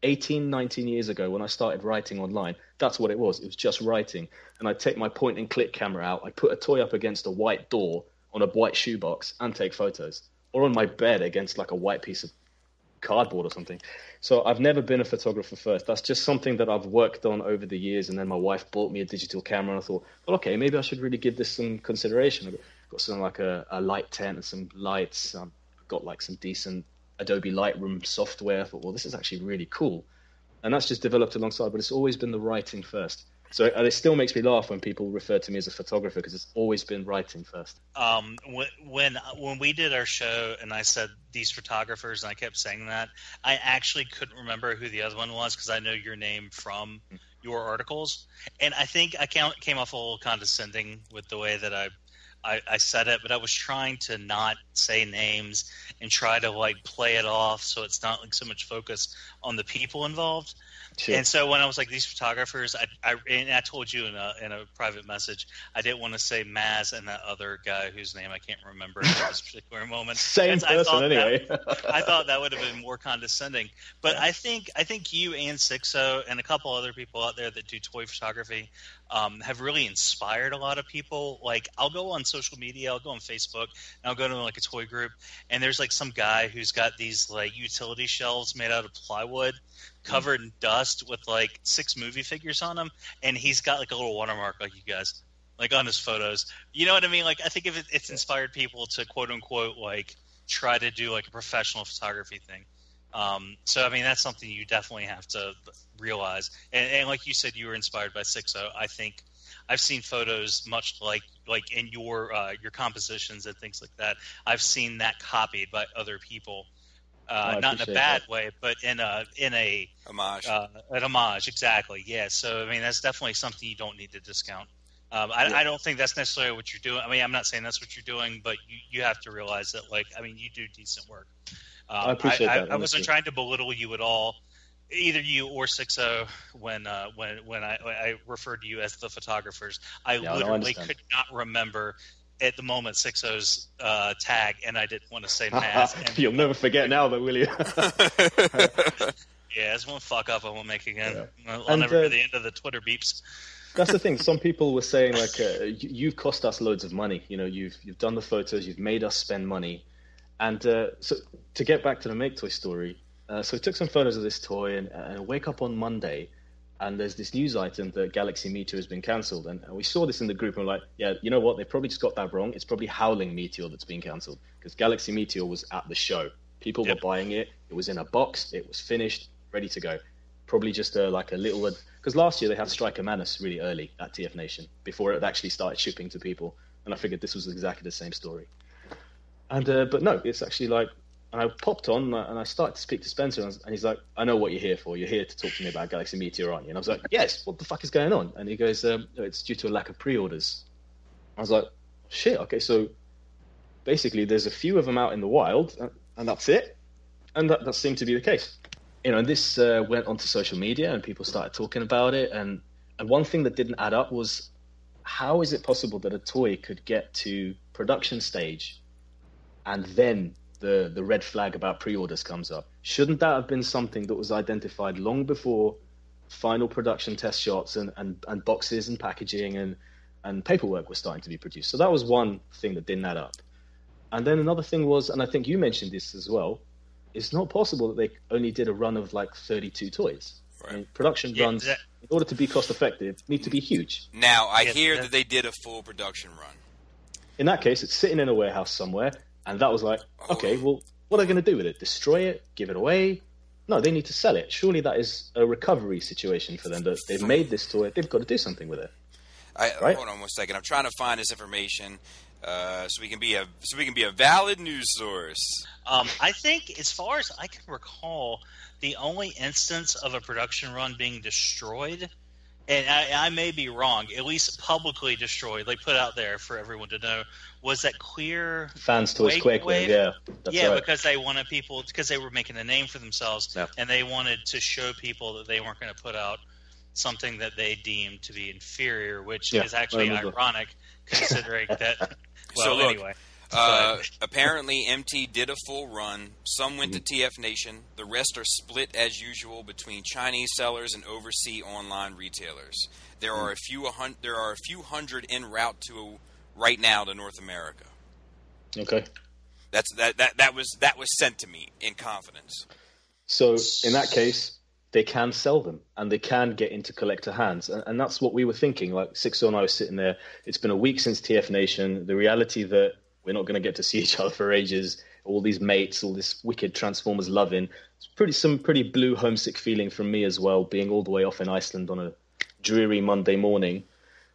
18, 19 years ago when I started writing online, that's what it was. It was just writing. And I'd take my point and click camera out. I'd put a toy up against a white door on a white shoebox and take photos. Or on my bed against like a white piece of cardboard or something. So I've never been a photographer first. That's just something that I've worked on over the years. And then my wife bought me a digital camera. And I thought, well, okay, maybe I should really give this some consideration. Got some like a light tent and some lights. I've got like some decent Adobe Lightroom software. I thought, well, this is actually really cool. And that's just developed alongside, but it's always been the writing first. So it still makes me laugh when people refer to me as a photographer because it's always been writing first. When we did our show and I said these photographers and I kept saying that, I actually couldn't remember who the other one was because I know your name from your articles. And I think I came off a little condescending with the way that I said it, but I was trying to not say names and try to like play it off so it's not like so much focus on the people involved. Sure. And so when I was like these photographers, I told you in a private message, I didn't want to say Maz and that other guy whose name I can't remember at this particular moment. Same person anyway. I thought that would have been more condescending. But I think you and Sixo and a couple other people out there that do toy photography have really inspired a lot of people. Like I'll go on social media, I'll go on Facebook, and I'll go to like a toy group, and there's like some guy who's got these like utility shelves made out of plywood covered in dust with like 6 movie figures on them, and he's got like a little watermark like you guys, like on his photos. You know what I mean? Like I think if it's inspired people to quote unquote like try to do like a professional photography thing. So I mean that's something you definitely have to realize. And like you said, you were inspired by Sixo. I think I've seen photos much like in your compositions and things like that. I've seen that copied by other people. Not in a bad way, but in a homage. An homage, exactly. Yeah. So I mean, that's definitely something you don't need to discount. I don't think that's necessarily what you're doing. I mean, I'm not saying that's what you're doing, but you have to realize that, like, I mean, you do decent work. I appreciate that. I wasn't trying to belittle you at all, either you or Sixo. When I referred to you as the photographers, I literally could not remember at the moment Sixo's tag, and I didn't want to say Maz. You'll never forget now, though, will you? Yeah, it's one fuck up I won't make again. Yeah. I'll never hear the end of the Twitter beeps. That's the thing. Some people were saying, like, you've cost us loads of money. You know, you've done the photos, you've made us spend money. And so to get back to the Maketoys story, so I took some photos of this toy and I wake up on Monday, and there's this news item that Galaxy Meteor has been cancelled. And we saw this in the group, and we're like, yeah, you know what? They probably just got that wrong. It's probably Howling Meteor that's been cancelled, because Galaxy Meteor was at the show. People were buying it. It was in a box. It was finished, ready to go. Probably just like a little... Because last year they had Striker Manus really early at TF Nation, before it actually started shipping to people. And I figured this was exactly the same story. And but no, it's actually like... And I popped on and I started to speak to Spencer, and he's like, I know what you're here for. You're here to talk to me about Galaxy Meteor, aren't you? And I was like, yes, what the fuck is going on? And he goes, it's due to a lack of pre-orders. I was like, shit, okay, so basically there's a few of them out in the wild, and that's it? And that seemed to be the case. You know, and this went onto social media, and people started talking about it, and one thing that didn't add up was, how is it possible that a toy could get to production stage and then the red flag about pre-orders comes up? Shouldn't that have been something that was identified long before final production test shots and boxes and packaging and paperwork was starting to be produced? So that was one thing that didn't add up. And then another thing was, and I think you mentioned this as well, it's not possible that they only did a run of like 32 toys. Right. I mean, production runs, in order to be cost effective, need to be huge. Now, I hear that they did a full production run. In that case, it's sitting in a warehouse somewhere. And that was like, okay, well, what are they going to do with it? Destroy it? Give it away? No, they need to sell it. Surely that is a recovery situation for them. That they've made this toy, they've got to do something with it. Right? Hold on 1 second. I'm trying to find this information so we can be a valid news source. I think, as far as I can recall, the only instance of a production run being destroyed, and I may be wrong, at least publicly destroyed, like put out there for everyone to know, was that Queer Fans Toys Quake Wave. Yeah, that's right. Because they wanted people, because they were making a name for themselves, and they wanted to show people that they weren't going to put out something that they deemed to be inferior, which is actually ironic, considering that. Well, so look, anyway. Apparently, MT did a full run. Some went to TF Nation. The rest are split as usual between Chinese sellers and overseas online retailers. There are a few hundred en route to right now to North America. Okay, that was sent to me in confidence. So in that case, they can sell them and they can get into collector hands, and that's what we were thinking. Like Sixo and I was sitting there. It's been a week since TF Nation. The reality that we're not going to get to see each other for ages. All these mates, all this wicked Transformers loving. It's some pretty blue homesick feeling from me as well, being all the way off in Iceland on a dreary Monday morning,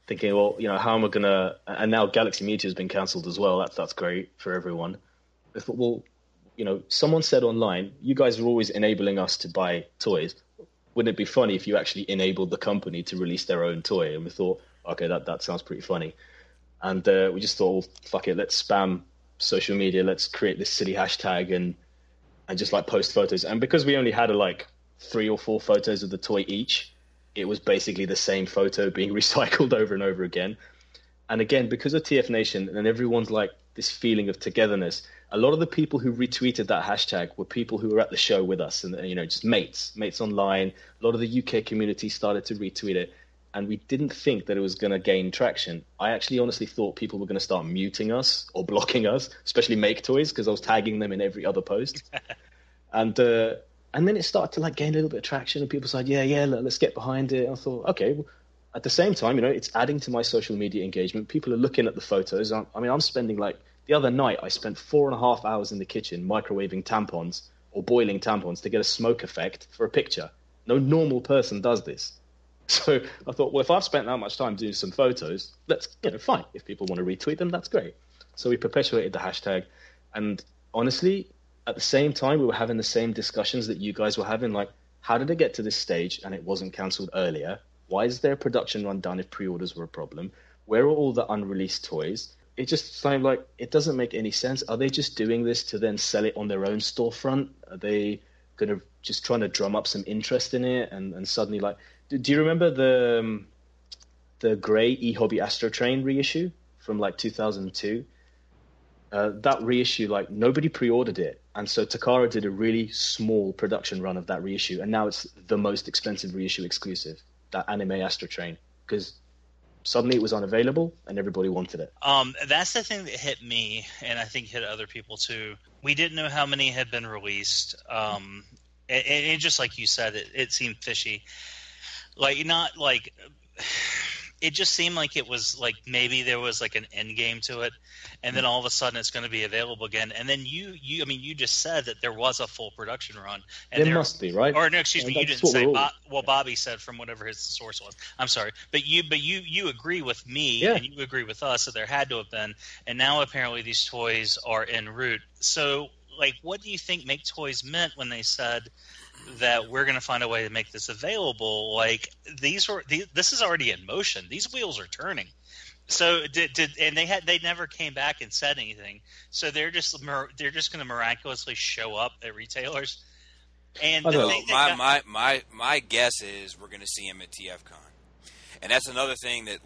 thinking, well, how am I gonna? And now Galaxy Meteor has been cancelled as well. That's great for everyone. I thought, well, someone said online, you guys are always enabling us to buy toys. Wouldn't it be funny if you actually enabled the company to release their own toy? And we thought, okay, that sounds pretty funny. And we just thought, well, fuck it, let's spam social media, let's create this silly hashtag and just post photos. And because we only had 3 or 4 photos of the toy each, it was basically the same photo being recycled over and over again. And again, because of TF Nation and everyone's this feeling of togetherness, a lot of the people who retweeted that hashtag were people who were at the show with us and, just mates online. A lot of the UK community started to retweet it. And we didn't think that it was going to gain traction. I actually honestly thought people were going to start muting us or blocking us, especially Maketoys, because I was tagging them in every other post. And then it started to gain a little bit of traction, and people said, yeah, let's get behind it. I thought, okay. Well, at the same time, it's adding to my social media engagement. People are looking at the photos. I'm spending the other night, I spent 4.5 hours in the kitchen microwaving tampons or boiling tampons to get a smoke effect for a picture. No normal person does this. So I thought, well, if I've spent that much time doing some photos, let's, fine. If people want to retweet them, that's great. So we perpetuated the hashtag. And honestly, at the same time, we were having the same discussions that you guys were having. How did it get to this stage and it wasn't cancelled earlier? Why is there a production run done if pre-orders were a problem? Where are all the unreleased toys? It just sounded it doesn't make any sense. Are they just doing this to then sell it on their own storefront? Are they going to just trying to drum up some interest in it? And suddenly, do you remember the grey eHobby Astro Train reissue from 2002? That reissue, nobody pre-ordered it. And so Takara did a really small production run of that reissue. And now it's the most expensive reissue exclusive, that anime Astro Train, because suddenly it was unavailable and everybody wanted it. That's the thing that hit me, and I think hit other people too. We didn't know how many had been released. And just like you said, it seemed fishy. It just seemed like it was maybe there was an end game to it, and then all of a sudden it's going to be available again. And then you just said that there was a full production run. And there must be, right? Or no, excuse me, you didn't say. Bobby said from whatever his source was. I'm sorry, but you agree with me, and you agree with us that there had to have been, and now apparently these toys are en route. So, what do you think Maketoys meant when they said that we're going to find a way to make this available? This is already in motion. These wheels are turning. So they never came back and said anything. So they're just going to miraculously show up at retailers. And my guess is we're going to see them at TFCon, and that's another thing that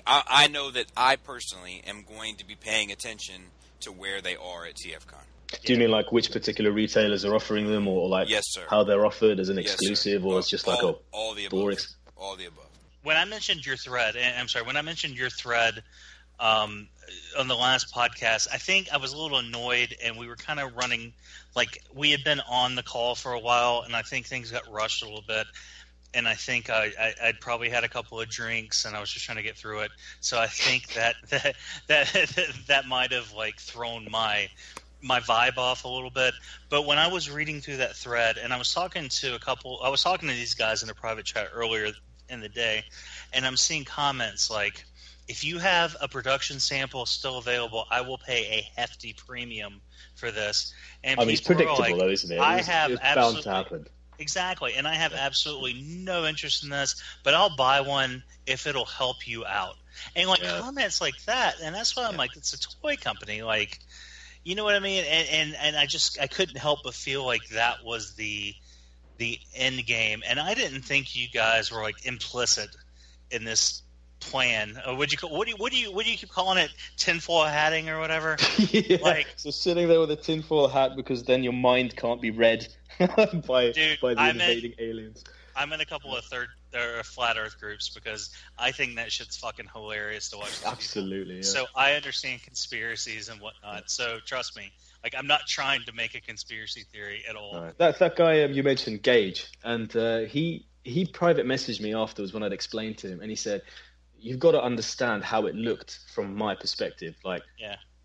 I know that I personally am going to be paying attention to where they are at TFCon. Do you mean which particular retailers are offering them, or yes, sir, how they're offered as an exclusive, or it's just all the above. All the above. When I mentioned your thread, on the last podcast, I think I was a little annoyed, and we were kind of running we had been on the call for a while, and I think things got rushed a little bit. And I think I'd probably had a couple of drinks, and I was just trying to get through it. So I think that might have thrown my vibe off a little bit. But when I was reading through that thread, and I was talking to these guys in a private chat earlier in the day, and I'm seeing comments if you have a production sample still available, I will pay a hefty premium for this. And it's predictable though, isn't it? It's bound to happen. Exactly, and I have absolutely no interest in this, but I'll buy one if it'll help you out. And comments like that, and that's why I'm it's a toy company, you know what I mean? And I couldn't help but feel that was the end game, and I didn't think you guys were implicit in this plan. What do you keep calling it? Tinfoil hatting or whatever? Yeah. So sitting there with a tinfoil hat because then your mind can't be read by the invading aliens. I'm in a couple of flat Earth groups because I think that shit's fucking hilarious to watch. Absolutely. Yeah. So I understand conspiracies and whatnot. So trust me, I'm not trying to make a conspiracy theory at all. Right. That guy you mentioned, Gage, and he private messaged me afterwards when I'd explained to him, and he said, "You've got to understand how it looked from my perspective.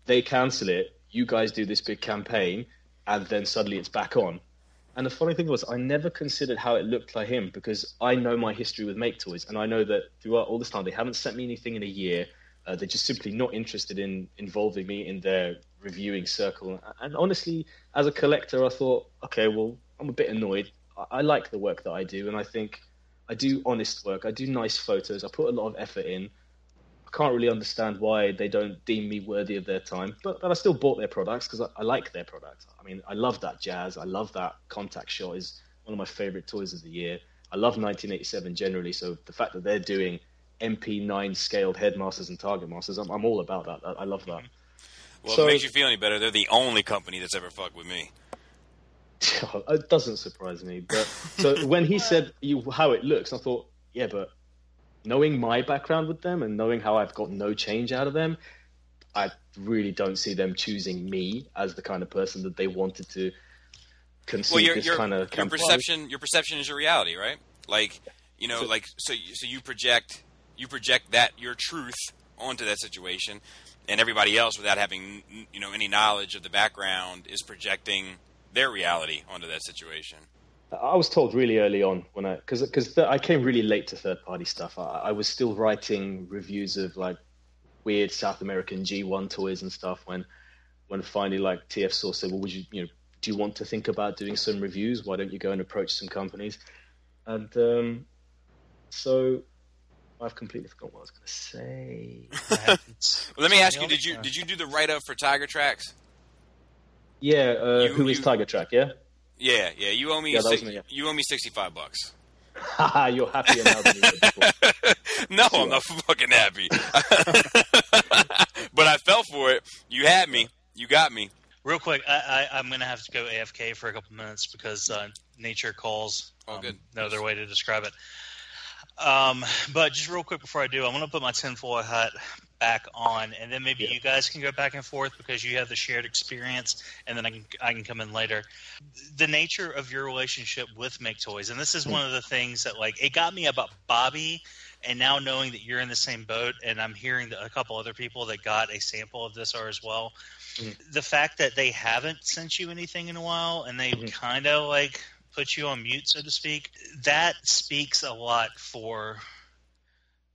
They cancel it, you guys do this big campaign, and then suddenly it's back on." And the funny thing was, I never considered how it looked like him because I know my history with Maketoys, and I know that throughout all this time they haven't sent me anything in a year. They're just simply not interested in involving me in their reviewing circle. And honestly, as a collector, I thought, okay, well, I'm a bit annoyed. I like the work that I do, and I think I do honest work. I do nice photos. I put a lot of effort in. I can't really understand why they don't deem me worthy of their time, but I still bought their products because I like their products. I mean, I love that jazz. I love that contact shot is one of my favorite toys of the year. I love 1987 generally, so the fact that they're doing MP9 scaled headmasters and target masters, I'm all about that. I love that. Well, if it makes you feel any better, they're the only company that's ever fucked with me. It doesn't surprise me. But so when he said how it looks, I thought, yeah, but knowing my background with them and knowing how I've got no change out of them, I really don't see them choosing me as the kind of person that they wanted to conceive this kind of campaign. Your perception is your reality, right? Like, you know, so you project that your truth onto that situation, and everybody else, without having any knowledge of the background, is projecting their reality onto that situation. I was told really early on because I came really late to third-party stuff. I was still writing reviews of like weird South American G1 toys and stuff. When finally like TF Source said, "Well, would you do you want to think about doing some reviews? Why don't you go and approach some companies?" And so I've completely forgotten what I was going to say. Well, let me ask you: Did you do the write-up for Tiger Tracks? Yeah. Who is Tiger Track? Yeah. Yeah. You owe me. Yeah, that was me, yeah. You owe me $65. Haha, you're happier now than you were before. No, I'm not fucking happy. But I fell for it. You had me. You got me. Real quick, I'm going to have to go AFK for a couple minutes because nature calls. Good. No other way to describe it. But just real quick before I do, I'm going to put my tinfoil hat back on, and then maybe you guys can go back and forth because you have the shared experience, and then I can come in later. The nature of your relationship with Maketoys, and this is one of the things that it got me about Bobby, and now knowing that you're in the same boat, and I'm hearing that a couple other people that got a sample of this are as well. The fact that they haven't sent you anything in a while, and they kind of put you on mute, so to speak, that speaks a lot for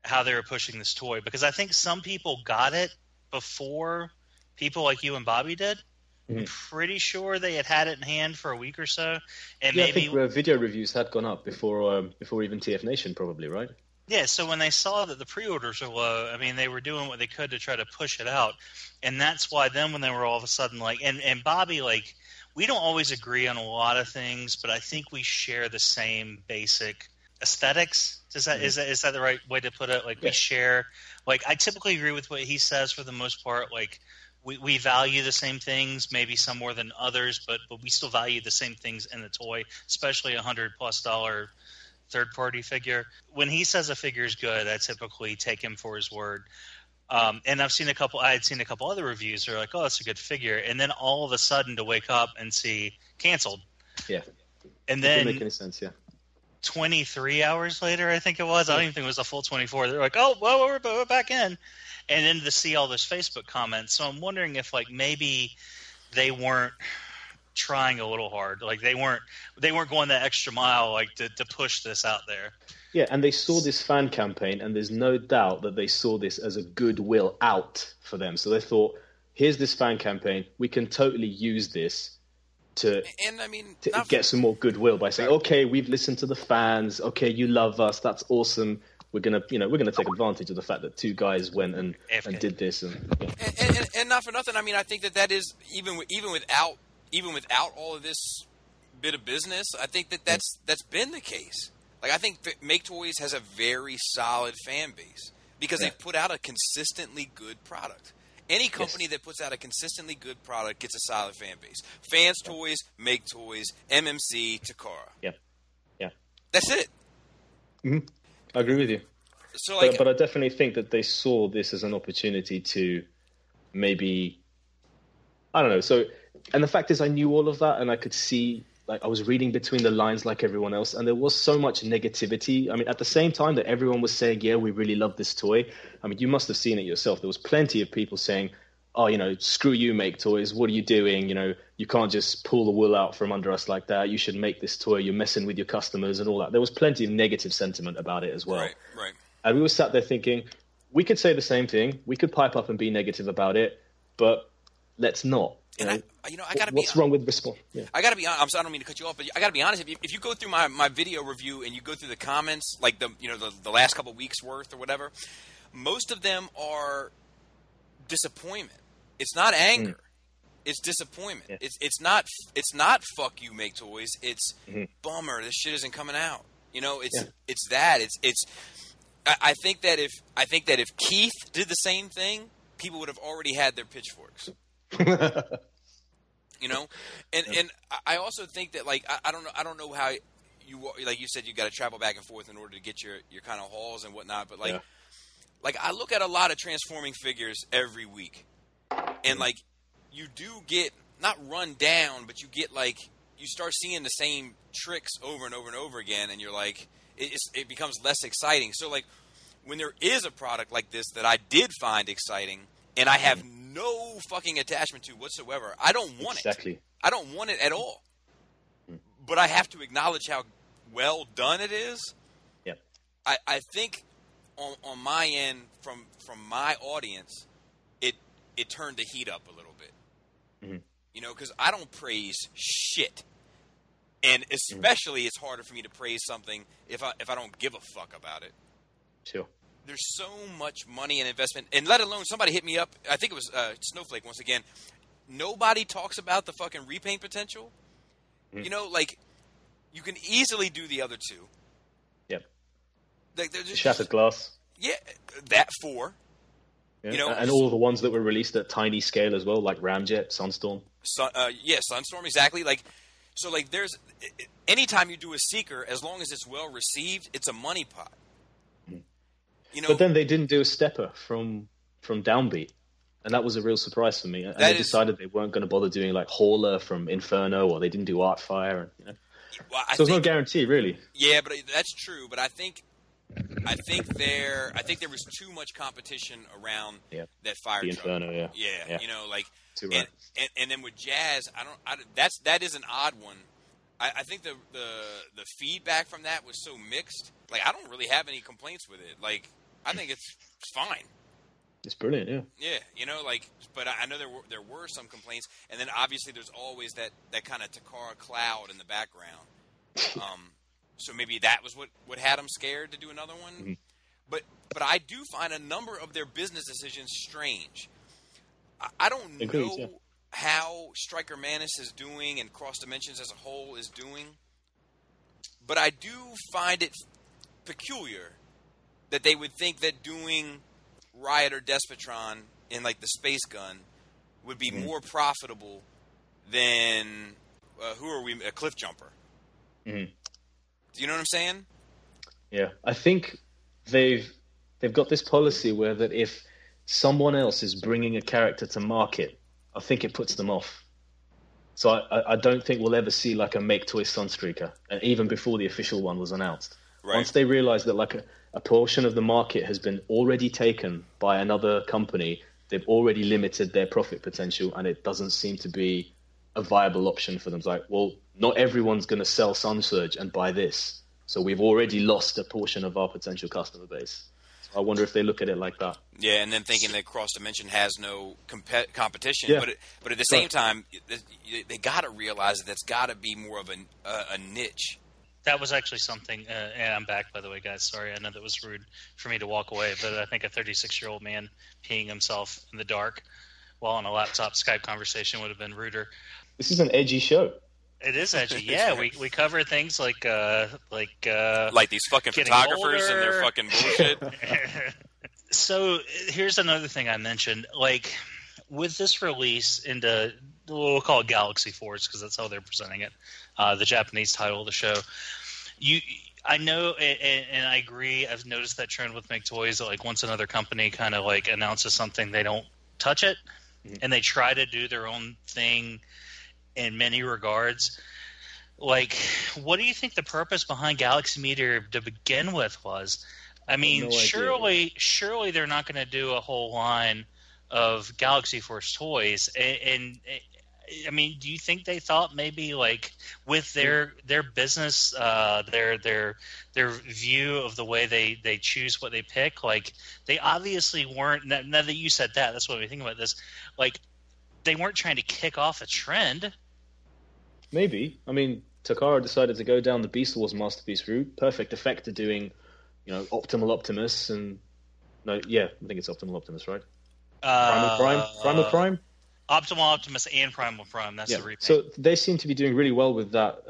how they were pushing this toy. Because I think some people got it before people like you and Bobby did. I'm pretty sure they had it in hand for a week or so. And maybe I think video reviews had gone up before even TF Nation, probably, right? Yeah, so when they saw that the pre-orders are low, I mean, they were doing what they could to try to push it out. And that's why then when they were all of a sudden and Bobby, we don't always agree on a lot of things, but I think we share the same basic aesthetics. Is that the right way to put it? We share. I typically agree with what he says for the most part. We value the same things, maybe some more than others, but we still value the same things in the toy, especially $100+ third-party figure. When he says a figure is good, I typically take him for his word. And I had seen a couple other reviews that are like, oh, that's a good figure. And then all of a sudden to wake up and see canceled. Yeah. And then doesn't make any sense, yeah. 23 hours later, I think it was. I don't even think it was a full 24. They're like, oh, well, we're back in. And then to see all those Facebook comments. So I'm wondering if maybe they weren't trying a little hard. They weren't going that extra mile to push this out there. Yeah, and they saw this fan campaign, and there's no doubt that they saw this as a goodwill out for them. So they thought, here's this fan campaign. We can totally use this to get some more goodwill by saying, okay, we've listened to the fans. Okay, you love us. That's awesome. We're gonna take advantage of the fact that two guys went and did this. And not for nothing. I mean, I think that is even without all of this bit of business, I think that's been the case. I think that Maketoys has a very solid fan base because they've put out a consistently good product. Any company that puts out a consistently good product gets a solid fan base. Fans Toys, Maketoys, MMC, Takara. Yeah. That's it. Mm-hmm. I agree with you. So, but I definitely think that they saw this as an opportunity to maybe, I don't know. So, and the fact is, I knew all of that, and I could see. I was reading between the lines like everyone else, and there was so much negativity. I mean, at the same time that everyone was saying, yeah, we really love this toy. I mean, you must have seen it yourself. There was plenty of people saying, oh, screw you, Maketoys. What are you doing? You can't just pull the wool out from under us like that. You should make this toy. You're messing with your customers and all that. There was plenty of negative sentiment about it as well. Right. And we were sat there thinking, we could say the same thing. We could pipe up and be negative about it, but let's not. I gotta be. What's wrong with response? Yeah. I gotta be honest. I'm sorry, I don't mean to cut you off, but I gotta be honest. If you go through my video review and you go through the comments, like the last couple weeks worth or whatever, most of them are disappointment. It's not anger. It's disappointment. Yeah. It's not fuck you, Maketoys. It's bummer. This shit isn't coming out. It's that. I think that if Keith did the same thing, people would have already had their pitchforks. And I also think that, like, I don't know how like you said, you got to travel back and forth in order to get your kind of hauls and whatnot, but like I look at a lot of transforming figures every week, and like you do get not run down, but you get like you start seeing the same tricks over and over and over again, and you're like it becomes less exciting. So like when there is a product like this that I did find exciting and I have no fucking attachment to whatsoever, I don't want it. I don't want it at all. But I have to acknowledge how well done it is. Yep. I think on my end, from my audience, it turned the heat up a little bit. Because I don't praise shit, and especially it's harder for me to praise something if I don't give a fuck about it. Sure. There's so much money and investment, and let alone somebody hit me up. I think it was Snowflake once again. Nobody talks about the fucking repaint potential. Like you can easily do the other two. Yep. Like Shattered Glass. Yeah, that 4. Yeah. And all the ones that were released at tiny scale as well, like Ramjet, Sunstorm. Sunstorm, exactly. Like, so like there's anytime you do a Seeker, as long as it's well received, it's a money pot. But then they didn't do a Stepper from Downbeat, and that was a real surprise for me. And they decided they weren't going to bother doing like Hauler from Inferno, or they didn't do Artfire. And, Well, so there's no guarantee, really. Yeah, but that's true. But I think there was too much competition around that fire truck. Inferno, yeah. Too right. And then with Jazz, that is an odd one. I think the feedback from that was so mixed. Like, I don't really have any complaints with it. Like, I think it's fine. It's brilliant, yeah. Yeah, but I know there were some complaints, and then obviously there's always that kind of Takara cloud in the background. So maybe that was what had them scared to do another one. Mm-hmm. But I do find a number of their business decisions strange. I don't know how Stryker Manus is doing and Cross Dimensions as a whole is doing, but I do find it peculiar that they would think that doing Riot or Despotron in like the Space Gun would be more profitable than a Cliff Jumper. Mm-hmm. Do you know what I'm saying? Yeah, I think they've got this policy where that if someone else is bringing a character to market, I think it puts them off. So I don't think we'll ever see like a Maketoys Sunstreaker, and even before the official one was announced. Right. Once they realize that like a portion of the market has been already taken by another company, they've already limited their profit potential, and it doesn't seem to be a viable option for them. It's like, well, not everyone's going to sell Sunsurge and buy this, so we've already lost a portion of our potential customer base. So I wonder if they look at it like that. Yeah, and then thinking that Cross Dimension has no competition, but at the same time, they got to realize that that's got to be more of a niche. That was actually something, and I'm back, by the way, guys. Sorry, I know that was rude for me to walk away, but I think a 36-year-old man peeing himself in the dark while on a laptop Skype conversation would have been ruder. This is an edgy show. It is edgy, yeah. We cover things like these fucking photographers and their fucking bullshit. So here's another thing I mentioned. Like, with this release into, we'll call it Galaxy Force because that's how they're presenting it, the Japanese title of the show. I know, and I agree. I've noticed that trend with Maketoys that like once another company kind of like announces something, they don't touch it, and they try to do their own thing in many regards. Like, what do you think the purpose behind Galaxy Meteor to begin with was? I mean, surely they're not going to do a whole line of Galaxy Force toys, and I mean, do you think they thought maybe like with their business, their view of the way they choose what they pick, like they obviously weren't. Now that you said that, that's what we think about this. Like they weren't trying to kick off a trend. Maybe. I mean, Takara decided to go down the Beast Wars Masterpiece route. Perfect effect to doing, Optimal Optimus and I think it's Optimal Optimus, right? Primal Prime. Optimal Optimus and Primal Prime. That's the remake. So they seem to be doing really well with that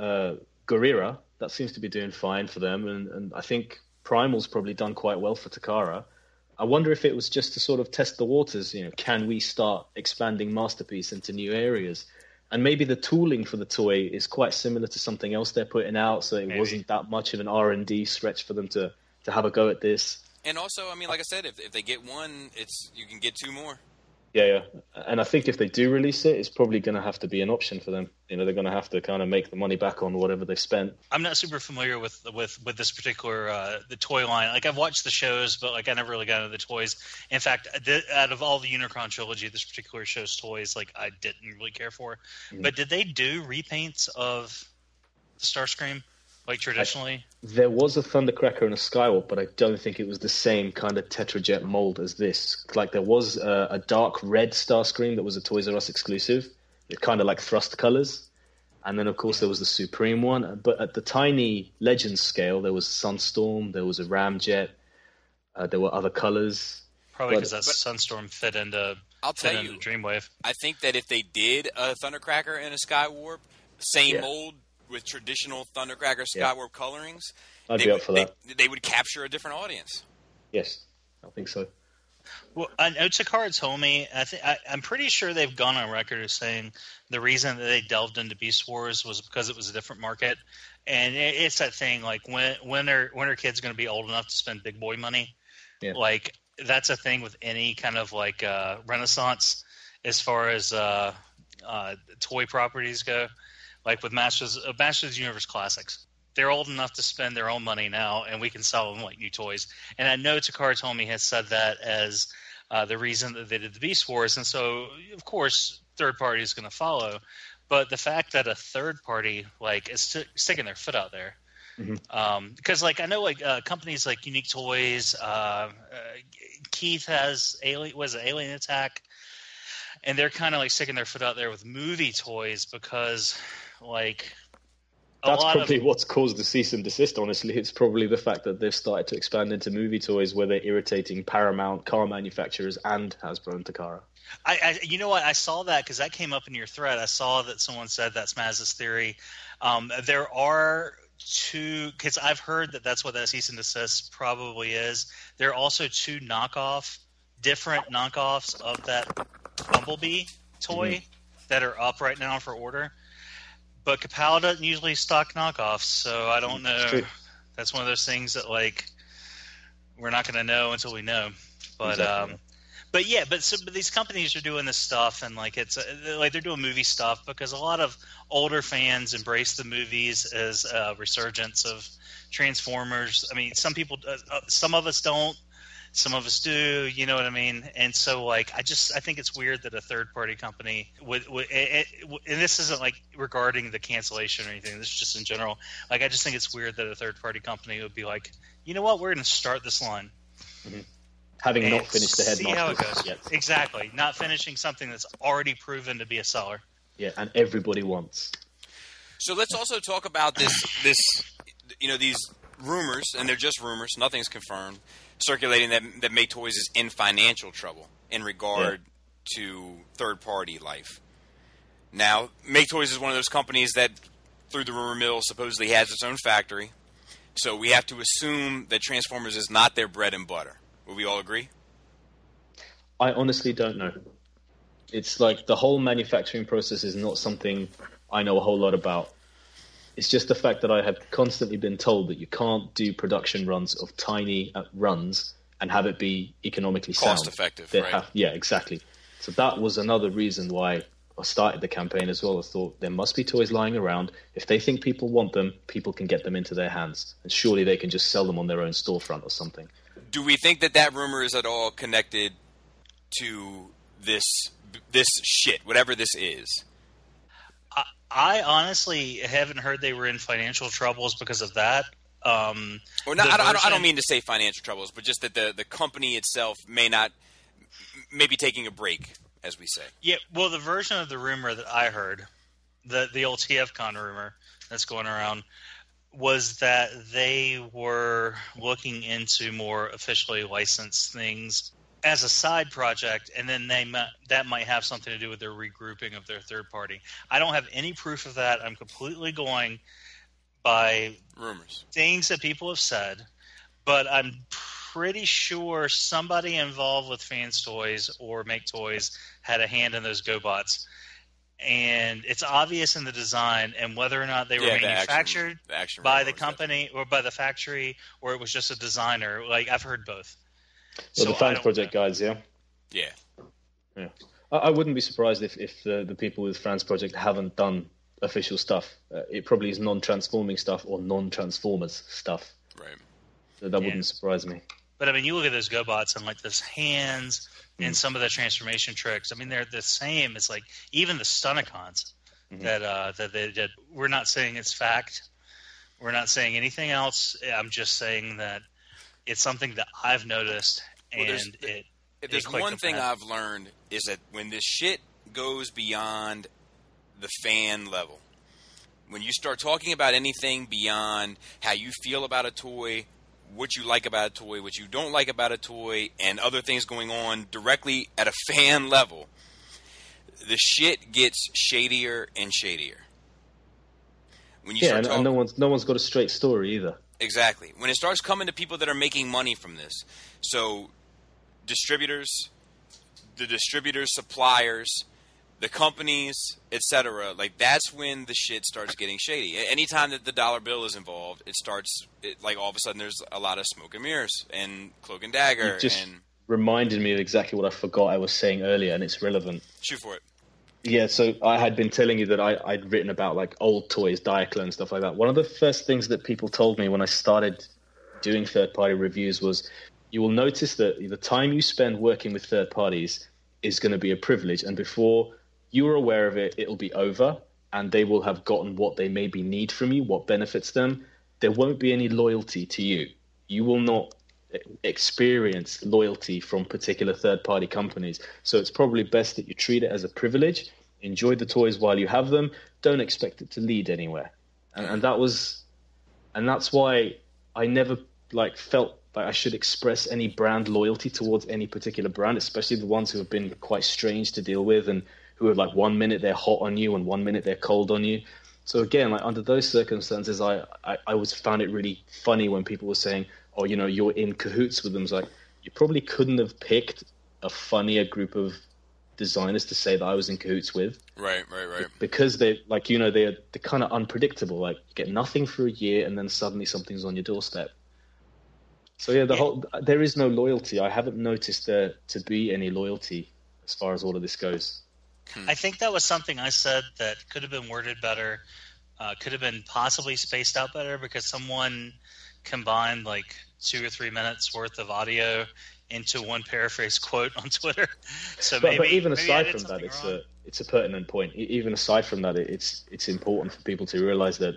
Gorira. That seems to be doing fine for them, and I think Primal's probably done quite well for Takara. I wonder if it was just to sort of test the waters. Can we start expanding Masterpiece into new areas? And maybe the tooling for the toy is quite similar to something else they're putting out, so it wasn't that much of an R&D stretch for them to have a go at this. And also, I mean, like I said, if they get one, you can get two more. Yeah. And I think if they do release it, it's probably going to have to be an option for them. They're going to have to kind of make the money back on whatever they've spent. I'm not super familiar with this particular the toy line. Like I've watched the shows, but like I never really got into the toys. In fact, out of all the Unicron trilogy, this particular show's toys, like I didn't really care for. But did they do repaints of the Starscream? Like traditionally? There was a Thundercracker and a Skywarp, but I don't think it was the same kind of Tetrajet mold as this. Like there was a dark red Starscream that was a Toys R Us exclusive. It kind of like thrust colors. And then, of course, there was the Supreme one. But at the tiny Legends scale, there was Sunstorm, there was a Ramjet, there were other colors. Probably because that Sunstorm fit into Dreamwave. I think that if they did a Thundercracker and a Skywarp, same mold, with traditional Thundercracker Skywarp colorings, I'd be up for that. They would capture a different audience. Yes, I think so. Well, I know Takara told me, I'm pretty sure they've gone on record as saying the reason that they delved into Beast Wars was because it was a different market. And it's that thing, like, when are kids going to be old enough to spend big boy money? Yeah. Like, that's a thing with any kind of, like, renaissance as far as toy properties go. Like with Masters of the Universe Classics. They're old enough to spend their own money now, and we can sell them like new toys. And I know Takara told me has said that as the reason that they did the Beast Wars. And so, of course, third party is going to follow. But the fact that a third party is sticking their foot out there. Because I know companies like Unique Toys, Keith has Alien Attack, and they're kind of sticking their foot out there with movie toys because that's probably what's caused the cease and desist, honestly. It's probably the fact that they've started to expand into movie toys where they're irritating Paramount, car manufacturers, and Hasbro and Takara. You know what? I saw that because that came up in your thread. I saw that someone said that's Maz's theory. There are two, because I've heard that that's what that cease and desist probably is. There are also two different knockoffs of that Bumblebee toy that are up right now for order. But Kapow doesn't usually stock knockoffs, so I don't know. That's one of those things that we're not going to know until we know. But exactly. But these companies are doing this stuff, and they're doing movie stuff because a lot of older fans embrace the movies as a resurgence of Transformers. I mean, some people, some of us don't. Some of us do, you know what I mean? And so, I think it's weird that a third-party company would and this isn't, regarding the cancellation or anything. This is just in general. I just think it's weird that a third-party company would be like, you know what? We're going to start this line. Having not finished the Headmaster. See how it goes. Yet. Exactly. Not finishing something that's already proven to be a seller. Yeah, and everybody wants. So let's also talk about these rumors, and they're just rumors. Nothing's confirmed. Circulating that Maketoys is in financial trouble in regard to third-party life. Now, Maketoys is one of those companies that, through the rumor mill, supposedly has its own factory. So we have to assume that Transformers is not their bread and butter. Would we all agree? I honestly don't know. It's the whole manufacturing process is not something I know a whole lot about. It's just the fact that I have constantly been told that you can't do production runs of tiny runs and have it be economically sound. Cost-effective, right? Yeah, exactly. So that was another reason why I started the campaign as well. I thought there must be toys lying around. If they think people want them, people can get them into their hands. And surely they can just sell them on their own storefront or something. Do we think that rumor is at all connected to this shit, whatever this is? I honestly haven't heard they were in financial troubles because of that. Or not, I don't mean to say financial troubles, but just that the company itself may be taking a break, as we say. Yeah, well, the version of the rumor that I heard, the old TFCon rumor that's going around, was that they were looking into more officially licensed things as a side project, and then that might have something to do with their regrouping of their third party. I don't have any proof of that. I'm completely going by rumors, things that people have said, but I'm pretty sure somebody involved with Fans Toys or Maketoys had a hand in those GoBots. And it's obvious in the design, and whether or not they were manufactured by the company or by the factory, or it was just a designer. Like, I've heard both. So the Fans Project guys, yeah? Yeah. I wouldn't be surprised if the people with Fans Project haven't done official stuff. It probably is non-transforming stuff or non-Transformers stuff. Right. So that wouldn't surprise me. But, I mean, you look at those GoBots and, like, those hands and some of the transformation tricks. I mean, they're the same. It's like even the Stunicons that they did. We're not saying it's fact. We're not saying anything else. I'm just saying that it's something that I've noticed, and if there's one thing I've learned is that when this shit goes beyond the fan level, when you start talking about anything beyond how you feel about a toy, what you like about a toy, what you don't like about a toy, and other things going on directly at a fan level, the shit gets shadier and shadier. When you start and no one's got a straight story either. Exactly. When it starts coming to people that are making money from this, so distributors, the distributors, suppliers, the companies, etc., like that's when the shit starts getting shady. Anytime that the dollar bill is involved, like all of a sudden there's a lot of smoke and mirrors and cloak and dagger. It just reminded me of exactly what I forgot I was saying earlier, and it's relevant. Shoot for it. Yeah, so I had been telling you that I'd written about like old toys, Diaclone, stuff like that. One of the first things that people told me when I started doing third-party reviews was, you will notice that the time you spend working with third parties is going to be a privilege, and before you are aware of it, it'll be over, and they will have gotten what they maybe need from you, what benefits them. There won't be any loyalty to you. You will not experience loyalty from particular third-party companies. So it's probably best that you treat it as a privilege, enjoy the toys while you have them, don't expect it to lead anywhere. And that's why I never felt like I should express any brand loyalty towards any particular brand, especially the ones who have been quite strange to deal with and who are like 1 minute they're hot on you and 1 minute they're cold on you. So again, like under those circumstances, I always found it really funny when people were saying, "Oh, you're in cahoots with them." It's like, you probably couldn't have picked a funnier group of designers to say that I was in cahoots with. Right. Because they're kind of unpredictable. Like, you get nothing for a year and then suddenly something's on your doorstep. So yeah, there is no loyalty. I haven't noticed there to be any loyalty as far as all of this goes. I think that was something I said that could have been worded better, could have been possibly spaced out better, because someone combined like 2 or 3 minutes worth of audio into one paraphrase quote on Twitter. So but even aside from that, it's a pertinent point. Even aside from that, it's important for people to realize that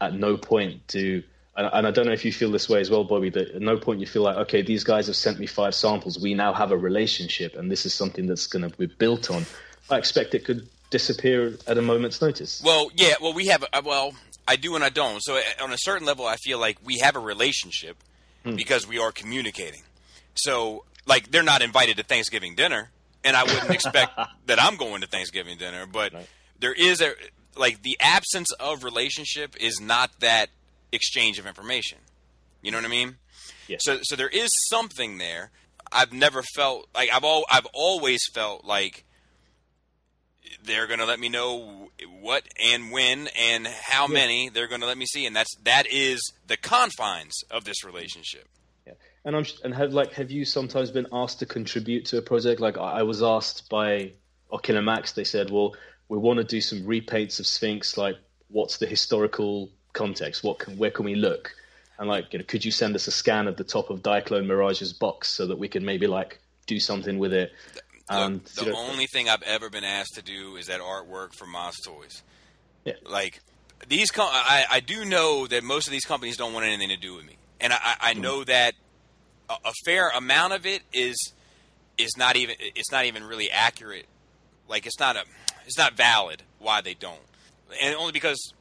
at no point and I don't know if you feel this way as well, Bobby, that at no point you feel like, okay, these guys have sent me 5 samples, we now have a relationship, and this is something that's going to be built on. I expect it could disappear at a moment's notice. Well, yeah, I do and I don't. So on a certain level, I feel like we have a relationship because we are communicating. So, like, they're not invited to Thanksgiving dinner, and I wouldn't expect that I'm going to Thanksgiving dinner, but there is the absence of relationship is not that exchange of information. You know what I mean? Yes. So there is something there. I've never felt like I've always felt like they're going to let me know what and when and how many they're going to let me see, and that is the confines of this relationship. Yeah, and have you sometimes been asked to contribute to a project? Like, I was asked by Ocular Max. They said, "Well, we want to do some repaints of Sphinx. Like, what's the historical context? Where can we look? And could you send us a scan of the top of Diaclone Mirage's box so that we can maybe do something with it?" And Look, the only thing I've ever been asked to do is that artwork for Moz Toys. Yeah. Like, I do know that most of these companies don't want anything to do with me. And I know that a fair amount of it is not even really accurate. Like, it's not valid why they don't. And only because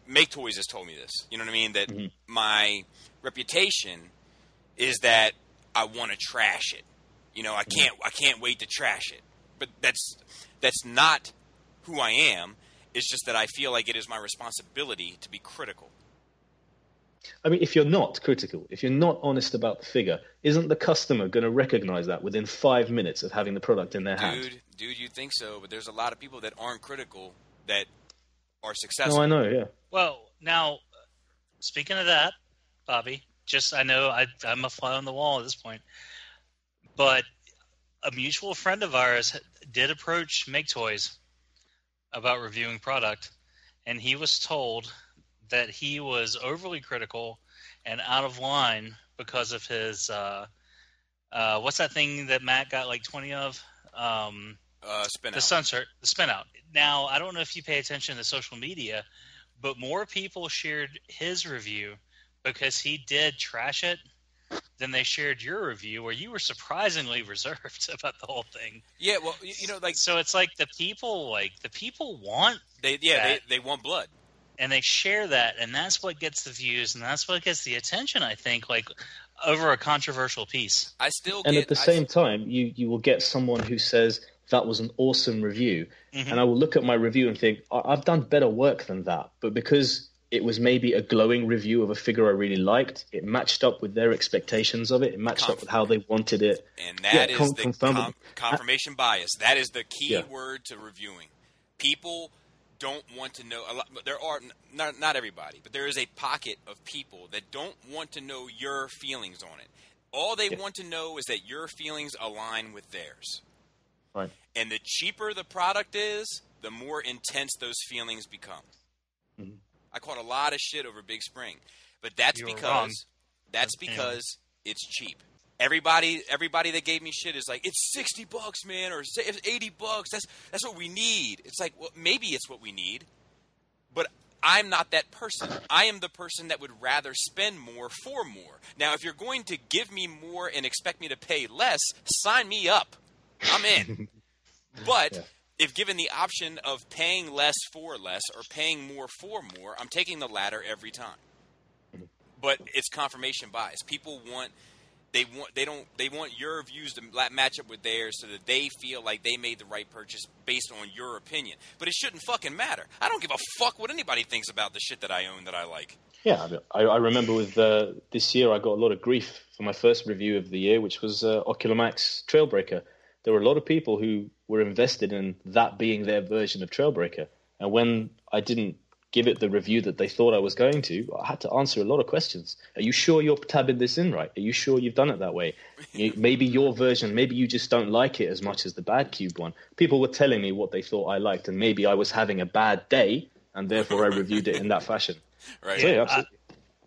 Maketoys has told me this. You know what I mean? That my reputation is that I want to trash it. You know, I can't wait to trash it. But that's not who I am. It's just that I feel like it is my responsibility to be critical. I mean, if you're not critical, if you're not honest about the figure, isn't the customer going to recognize that within 5 minutes of having the product in their hand? Dude, you think so, but there's a lot of people that aren't critical that are successful. No, I know, yeah. Well, now, speaking of that, Bobby, I know I'm a fly on the wall at this point, but a mutual friend of ours did approach Maketoys about reviewing product, and he was told that he was overly critical and out of line because of his what's that thing that Matt got like 20 of? Spin out. The spin out. Now, I don't know if you pay attention to social media, but more people shared his review because he did trash it than they shared your review, where you were surprisingly reserved about the whole thing. Yeah, well, you know, like, so it's like the people want they want blood. And they share that, and that's what gets the views, and that's what gets the attention, I think, like, over a controversial piece. At the same time, you will get someone who says, that was an awesome review, and I will look at my review and think, I've done better work than that. But because it was maybe a glowing review of a figure I really liked, it matched up with their expectations of it, it matched up with how they wanted it. And that is the confirmation bias. That is the key word to reviewing. People don't want to know a lot. There are not everybody, but there is a pocket of people that don't want to know your feelings on it. All they want to know is that your feelings align with theirs. Right. And the cheaper the product is, the more intense those feelings become. Mm-hmm. I caught a lot of shit over Big Spring, but that's because it's cheap. Everybody that gave me shit is like, it's $60, man, or it's $80. That's what we need. It's like, well, maybe it's what we need, but I'm not that person. I am the person that would rather spend more for more. Now, if you're going to give me more and expect me to pay less, sign me up. I'm in. But if given the option of paying less for less or paying more for more, I'm taking the latter every time. But it's confirmation bias. People want your views to match up with theirs so that they feel like they made the right purchase based on your opinion. But it shouldn't fucking matter. I don't give a fuck what anybody thinks about the shit that I own that I like. Yeah, I remember with this year I got a lot of grief for my first review of the year, which was Ocular Max Trailbreaker. There were a lot of people who were invested in that being their version of Trailbreaker. And when I didn't give it the review that they thought I was going to, I had to answer a lot of questions. Are you sure you're tabbing this in right? Are you sure you've done it that way? Maybe your version, maybe you just don't like it as much as the Bad Cube one. People were telling me what they thought I liked, and maybe I was having a bad day, and therefore I reviewed it in that fashion. Right. So, yeah, absolutely.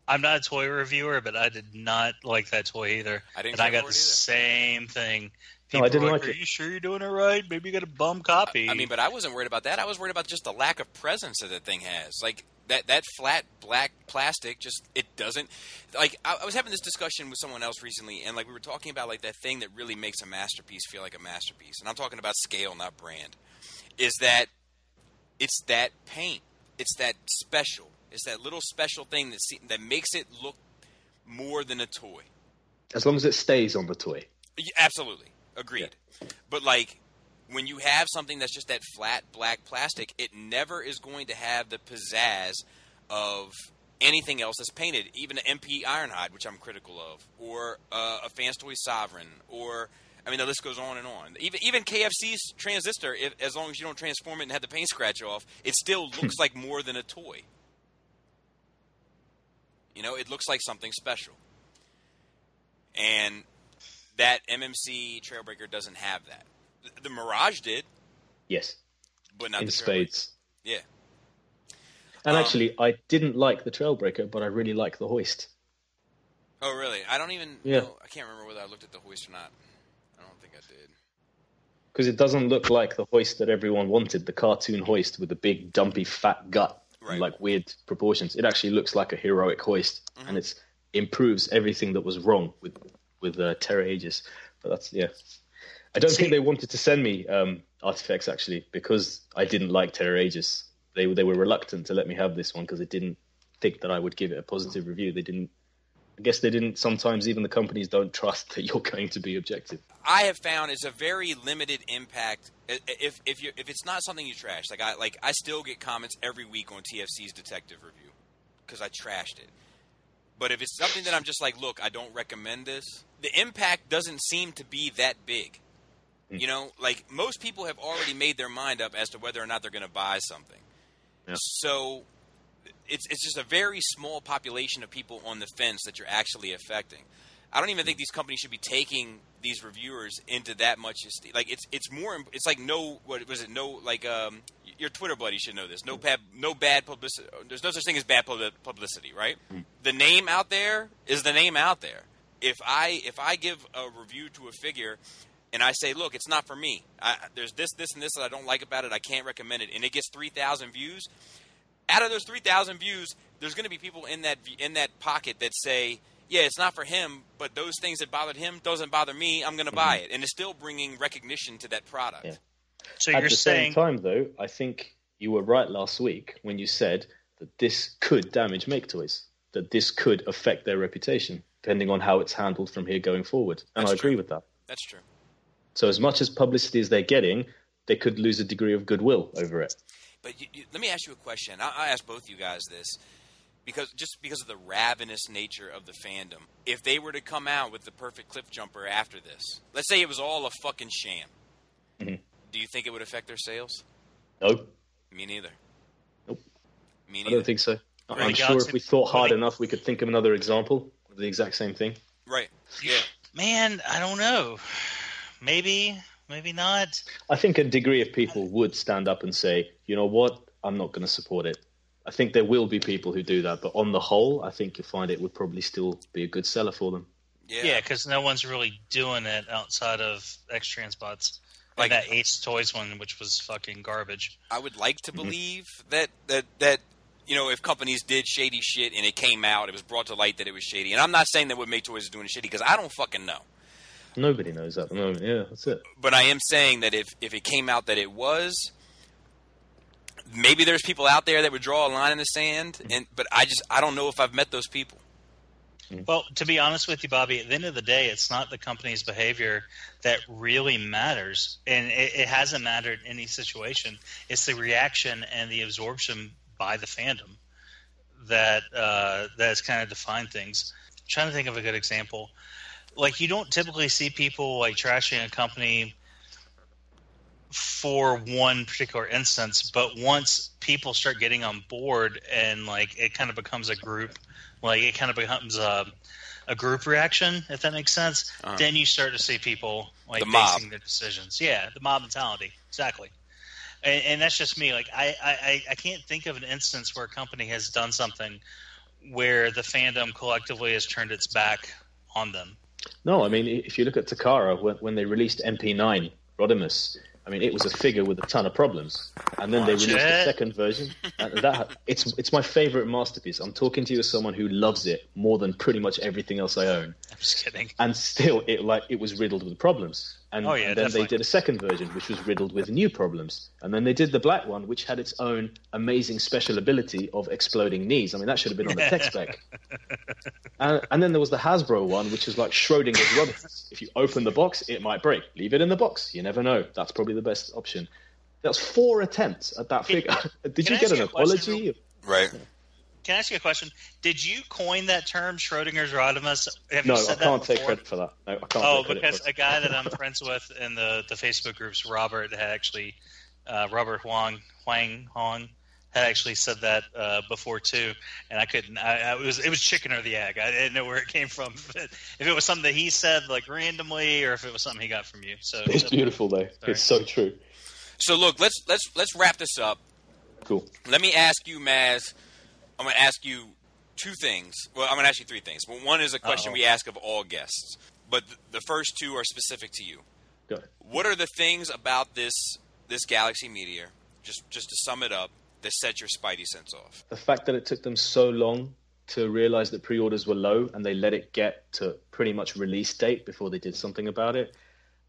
I'm not a toy reviewer, but I did not like that toy either. I got the same thing. No, I didn't like it. Are you sure you're doing it right? Maybe you got a bum copy. I mean, but I wasn't worried about that. I was worried about just the lack of presence that the thing has. Like, that flat black plastic, just, it doesn't. Like, I was having this discussion with someone else recently, and, like, we were talking about, like, that thing that really makes a masterpiece feel like a masterpiece. And I'm talking about scale, not brand. Is that it's that paint. It's that special. It's that little special thing that makes it look more than a toy. As long as it stays on the toy. Yeah, absolutely. Agreed. Yeah. But, like, when you have something that's just that flat black plastic, it never is going to have the pizzazz of anything else that's painted, even an MP Ironhide, which I'm critical of, or a Fans Toy Sovereign, or, I mean, the list goes on and on. Even KFC's Transistor, as long as you don't transform it and have the paint scratch off, it still looks like more than a toy. You know, it looks like something special. And that MMC Trailbreaker doesn't have that. The Mirage did. Yes. But not in the spades. Yeah. And actually, I didn't like the Trailbreaker, but I really like the Hoist. Oh, really? I don't even know. I can't remember whether I looked at the Hoist or not. I don't think I did. because it doesn't look like the hoist that everyone wanted, the cartoon hoist with the big, dumpy, fat gut, and like weird proportions. It actually looks like a heroic hoist, and it improves everything that was wrong with Terra Aegis. But that's I don't think they wanted to send me artifacts actually because I didn't like Terra Aegis. They were reluctant to let me have this one because they didn't think that I would give it a positive review. I guess they didn't. Sometimes even the companies don't trust that you're going to be objective. I have found it's a very limited impact. If it's not something you trash, I still get comments every week on TFC's detective review because I trashed it. But if it's something that I'm just like, look, I don't recommend this, the impact doesn't seem to be that big. You know, like most people have already made their mind up as to whether or not they're going to buy something. Yeah. So it's just a very small population of people on the fence that you're actually affecting. I don't even think these companies should be taking these reviewers into that much. Like it's more. It's like your Twitter buddy should know this. No bad publicity. There's no such thing as bad publicity, right? The name out there is the name out there. If I give a review to a figure and I say, look, it's not for me. There's this, and this that I don't like about it. I can't recommend it, and it gets 3,000 views. Out of those 3,000 views, there's going to be people in that pocket that say, yeah, it's not for him, but those things that bothered him doesn't bother me. I'm going to buy it, and it's still bringing recognition to that product. Yeah. So at the same time, though, I think you were right last week when you said that this could damage Maketoys, that this could affect their reputation, depending on how it's handled from here going forward. And I agree with that. That's true. So as much as publicity as they're getting, they could lose a degree of goodwill over it. But let me ask you a question. I ask both you guys this because of the ravenous nature of the fandom. If they were to come out with the perfect cliff jumper after this, let's say it was all a fucking sham, do you think it would affect their sales? No. Me neither. Nope. Me neither. I don't think so. I'm sure if we thought hard enough, we could think of another example of the exact same thing. Right. Yeah. Man, I don't know. Maybe not. I think a degree of people would stand up and say, you know what, I'm not going to support it. I think there will be people who do that, but on the whole, I think you'll find it would probably still be a good seller for them. Yeah, because no one's really doing it outside of X-Transbots. Like that Ace Toys one, which was fucking garbage. I would like to believe that you know, if companies did shady shit and it came out, it was brought to light that it was shady. And I'm not saying that what Maketoys is doing is shady because I don't fucking know. Nobody knows at the moment. Yeah, that's it. But I am saying that if it came out that it was, maybe there's people out there that would draw a line in the sand. But I don't know if I've met those people. Well, to be honest with you, Bobby, at the end of the day, it's not the company's behavior that really matters, and it hasn't mattered in any situation. It's the reaction and the absorption by the fandom that has kind of defined things. I'm trying to think of a good example. Like, you don't typically see people like trashing a company for one particular instance, but once people start getting on board and like it kind of becomes a group, like it kind of becomes a group reaction, if that makes sense, then you start to see people like basing their decisions. Yeah, the mob mentality, exactly. And that's just me. Like I can't think of an instance where a company has done something where the fandom collectively has turned its back on them. No, I mean, if you look at Takara, when they released MP9 Rodimus, I mean, it was a figure with a ton of problems, and then they released the second version. And it's my favorite masterpiece. I'm talking to you as someone who loves it more than pretty much everything else I own. I'm just kidding. And still, it was riddled with problems. And, and then they did a second version, which was riddled with new problems. And then they did the black one, which had its own amazing special ability of exploding knees. I mean, that should have been on the tech spec. And then there was the Hasbro one, which is like Schrodinger's Rodimus. If you open the box, it might break. Leave it in the box. You never know. That's probably the best option. That's 4 attempts at that figure. Did you get an apology? Right. Can I ask you a question? Did you coin that term, Schrodinger's Rodimus? No, I can't take credit for that. No, I can't. Oh, because a guy that I'm friends with in the Facebook groups, Robert, had actually, Robert Huang had actually said that before too, and I couldn't. It was chicken or the egg. I didn't know where it came from. If it was something that he said like randomly, or if it was something he got from you. So it's beautiful though. Sorry. It's so true. So look, let's wrap this up. Cool. Let me ask you, Maz. I'm going to ask you 2 things. Well, I'm going to ask you 3 things. Well, one is a question we ask of all guests, but the first 2 are specific to you. Go ahead. What are the things about this Galaxy Meteor, just to sum it up, that set your spidey sense off? The fact that it took them so long to realize that pre-orders were low and they let it get to pretty much release date before they did something about it.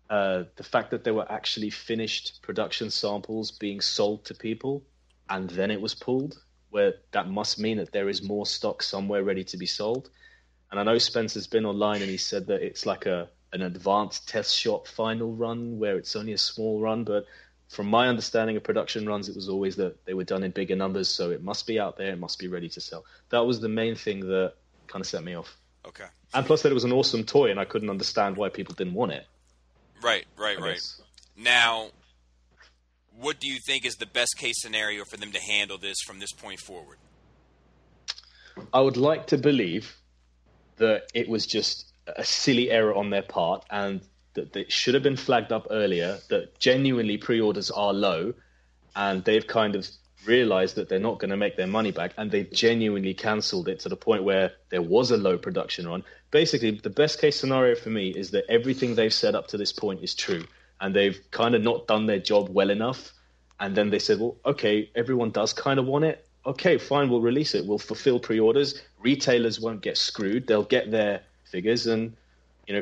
The fact that there were actually finished production samples being sold to people and then it was pulled, where that must mean that there is more stock somewhere ready to be sold. And I know Spencer's been online and he said that it's like an advanced test shot final run where it's only a small run, but from my understanding of production runs, it was always that they were done in bigger numbers, so it must be out there, it must be ready to sell. That was the main thing that kind of set me off. Okay. And plus that it was an awesome toy, and I couldn't understand why people didn't want it. Right. Now, what do you think is the best case scenario for them to handle this from this point forward? I would like to believe that it was just a silly error on their part, and that it should have been flagged up earlier, that genuinely pre-orders are low, and they've kind of realized that they're not going to make their money back, and they've genuinely cancelled it to the point where there was a low production run. Basically, the best case scenario for me is that everything they've said up to this point is true, and they've kind of not done their job well enough, and then they said, well, okay, everyone does kind of want it. Okay, fine, we'll release it. We'll fulfill pre-orders. Retailers won't get screwed. They'll get their figures, and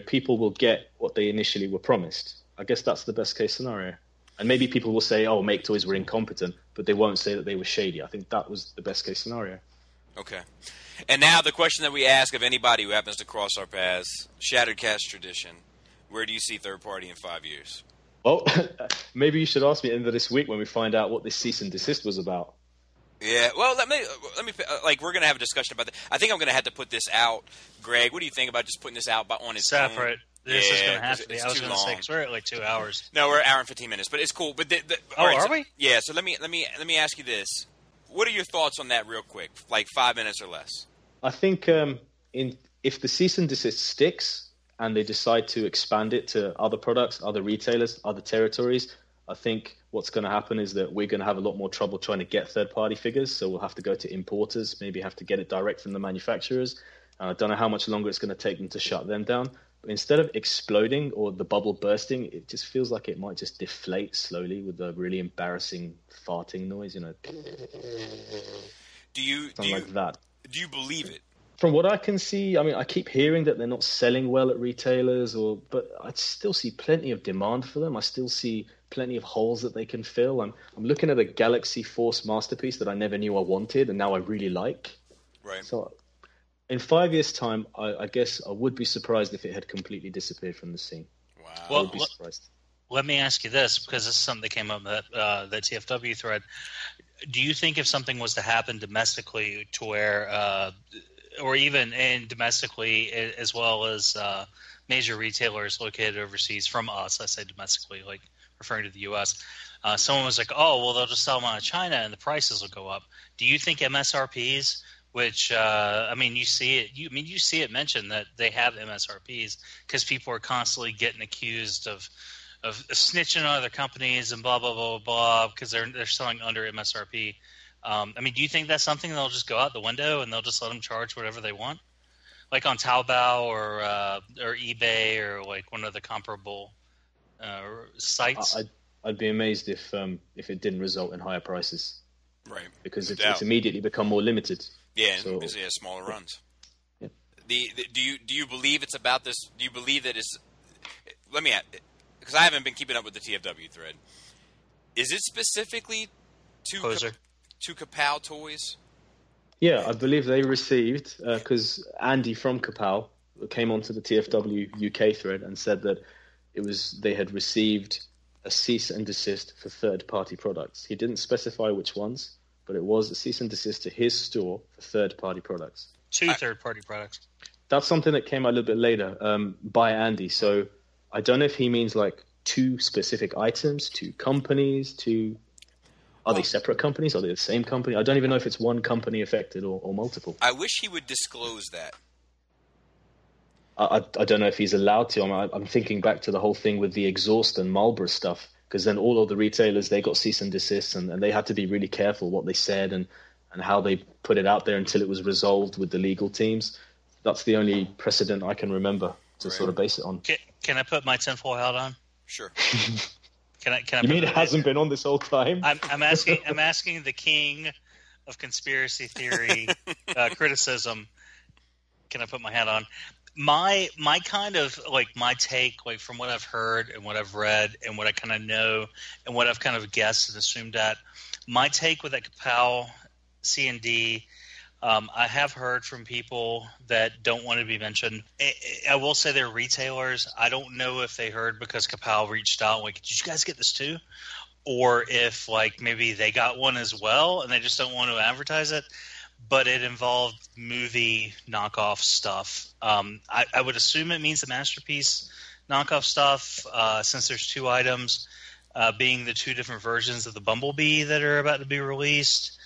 people will get what they initially were promised. I guess that's the best case scenario. And maybe people will say, oh, Maketoys were incompetent, but they won't say that they were shady. I think that was the best case scenario. Okay. And now the question that we ask of anybody who happens to cross our paths, Shattered Cast tradition, where do you see third party in 5 years? Well, maybe you should ask me at the end of this week when we find out what this cease and desist was about. Yeah, well, let me we're going to have a discussion about that. I think I'm going to have to put this out. Greg, what do you think about just putting this out on its own? Separate. This is going to have to be. I was going to say, because we're at like 2 hours. No, we're an hour and 15 minutes, but it's cool. But are we? Yeah, so let me ask you this. What are your thoughts on that real quick, like 5 minutes or less? I think if the cease and desist sticks and they decide to expand it to other products, other retailers, other territories, I think what's going to happen is that we're going to have a lot more trouble trying to get third-party figures, so we'll have to go to importers, maybe have to get it direct from the manufacturers. I don't know how much longer it's going to take them to shut them down. But instead of exploding or the bubble bursting, it just feels like it might just deflate slowly with a really embarrassing farting noise, Do you like that. Do you believe it? From what I can see, I mean, I keep hearing that they're not selling well at retailers, but I still see plenty of demand for them. I still see plenty of holes that they can fill. I'm looking at a Galaxy Force masterpiece that I never knew I wanted, and now I really like. Right. So in 5 years' time, I guess I would be surprised if it had completely disappeared from the scene. Wow. I would be surprised. Let me ask you this, because this is something that came up in that TFW thread. Do you think if something was to happen domestically to where or even domestically as well as major retailers located overseas from us, I say domestically, like referring to the U.S., someone was like, oh, well, they'll just sell them out of China and the prices will go up. Do you think MSRPs, which, you see it, you see it mentioned that they have MSRPs because people are constantly getting accused of snitching on other companies and blah, blah, blah, blah, because they're selling under MSRP. Do you think that's something they'll just go out the window and they'll just let them charge whatever they want? Like on Taobao or eBay or like one of the comparable sites? I'd be amazed if it didn't result in higher prices. Right. Because it's immediately become more limited. Yeah, and smaller runs. Yeah. Do you believe it's about this? Do you believe that it's? Let me ask, because I haven't been keeping up with the TFW thread. Is it specifically to Kapow Toys? Yeah, I believe they received, because Andy from Kapow came onto the TFW UK thread and said that they had received a cease and desist for third-party products. He didn't specify which ones, but it was a cease and desist to his store for third-party products. Two third-party products. That's something that came out a little bit later by Andy. So I don't know if he means like two specific items, two companies, Are they separate companies? Are they the same company? I don't even know if it's one company affected or multiple. I wish he would disclose that. I don't know if he's allowed to. I'm thinking back to the whole thing with the exhaust and Marlboro stuff, because then all of the retailers, they got cease and desist, and they had to be really careful what they said and how they put it out there until it was resolved with the legal teams. That's the only precedent I can remember to sort of base it on. Can I put my tinfoil hat on? Sure. Can I? You mean it hasn't been on this whole time? I'm asking the king of conspiracy theory criticism. Can I put my hat on? My kind of my take from what I've heard and what I've read and what I kind of know and what I've kind of guessed and assumed at my take with that Kapow C&D. I have heard from people that don't want to be mentioned. I will say they're retailers. I don't know if they heard because Kapow reached out did you guys get this too? Or if maybe they got one as well and they just don't want to advertise it. But it involved movie knockoff stuff. I would assume it means the Masterpiece knockoff stuff since there's 2 items, being the 2 different versions of the Bumblebee that are about to be released.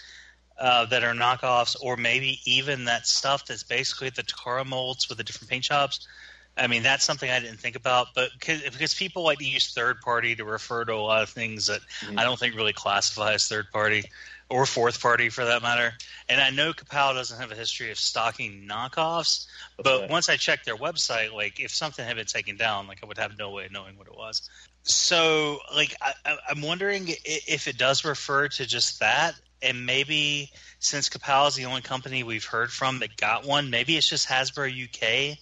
That are knockoffs, or maybe even that stuff that's basically the Takara molds with the different paint jobs. I mean, that's something I didn't think about, but because people like to use third party to refer to a lot of things that I don't think really classify as third party or fourth party for that matter. And I know Kapow doesn't have a history of stocking knockoffs, but once I checked their website, if something had been taken down, I would have no way of knowing what it was. So, I'm wondering if it does refer to just that. And maybe since Kapow is the only company we've heard from that got one, maybe it's just Hasbro UK,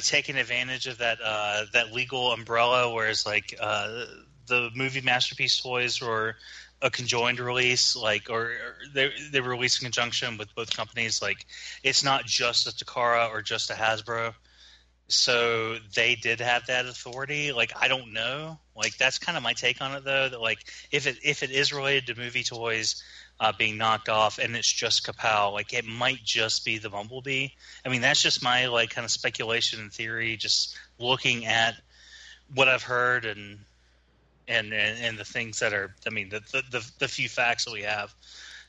taking advantage of that legal umbrella. Whereas the movie Masterpiece toys were a conjoined release, or they were released in conjunction with both companies. It's not just a Takara or just a Hasbro. So they did have that authority. I don't know. That's kind of my take on it, though. That if it is related to movie toys being knocked off, and it's just Kapow, it might just be the Bumblebee. I mean, that's just my kind of speculation and theory, just looking at what I've heard and the things that are. I mean, the few facts that we have.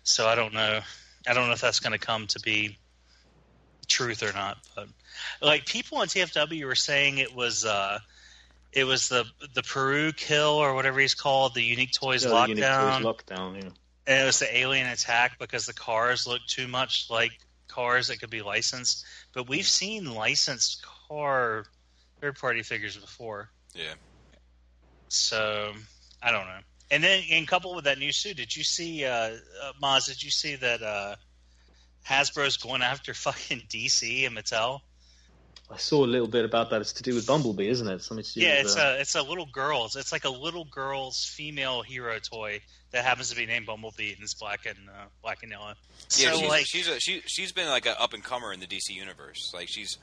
So I don't know. I don't know if that's going to come to be truth or not, but people on TFW were saying it was the Peru kill or whatever he's called, the Unique Toys lockdown. Unique Toys lockdown, yeah. And it was the alien attack because the cars look too much like cars that could be licensed. But we've seen licensed car third-party figures before. Yeah. So I don't know. And then, in coupled with that new suit, did you see, Maz? Did you see that Hasbro's going after fucking DC and Mattel? I saw a little bit about that. It's to do with Bumblebee, isn't it? Something to do with, it's a little girl's. It's like a little girl's female hero toy that happens to be named Bumblebee, and it's black and yellow. Yeah, so, she's been an up and comer in the DC universe. She's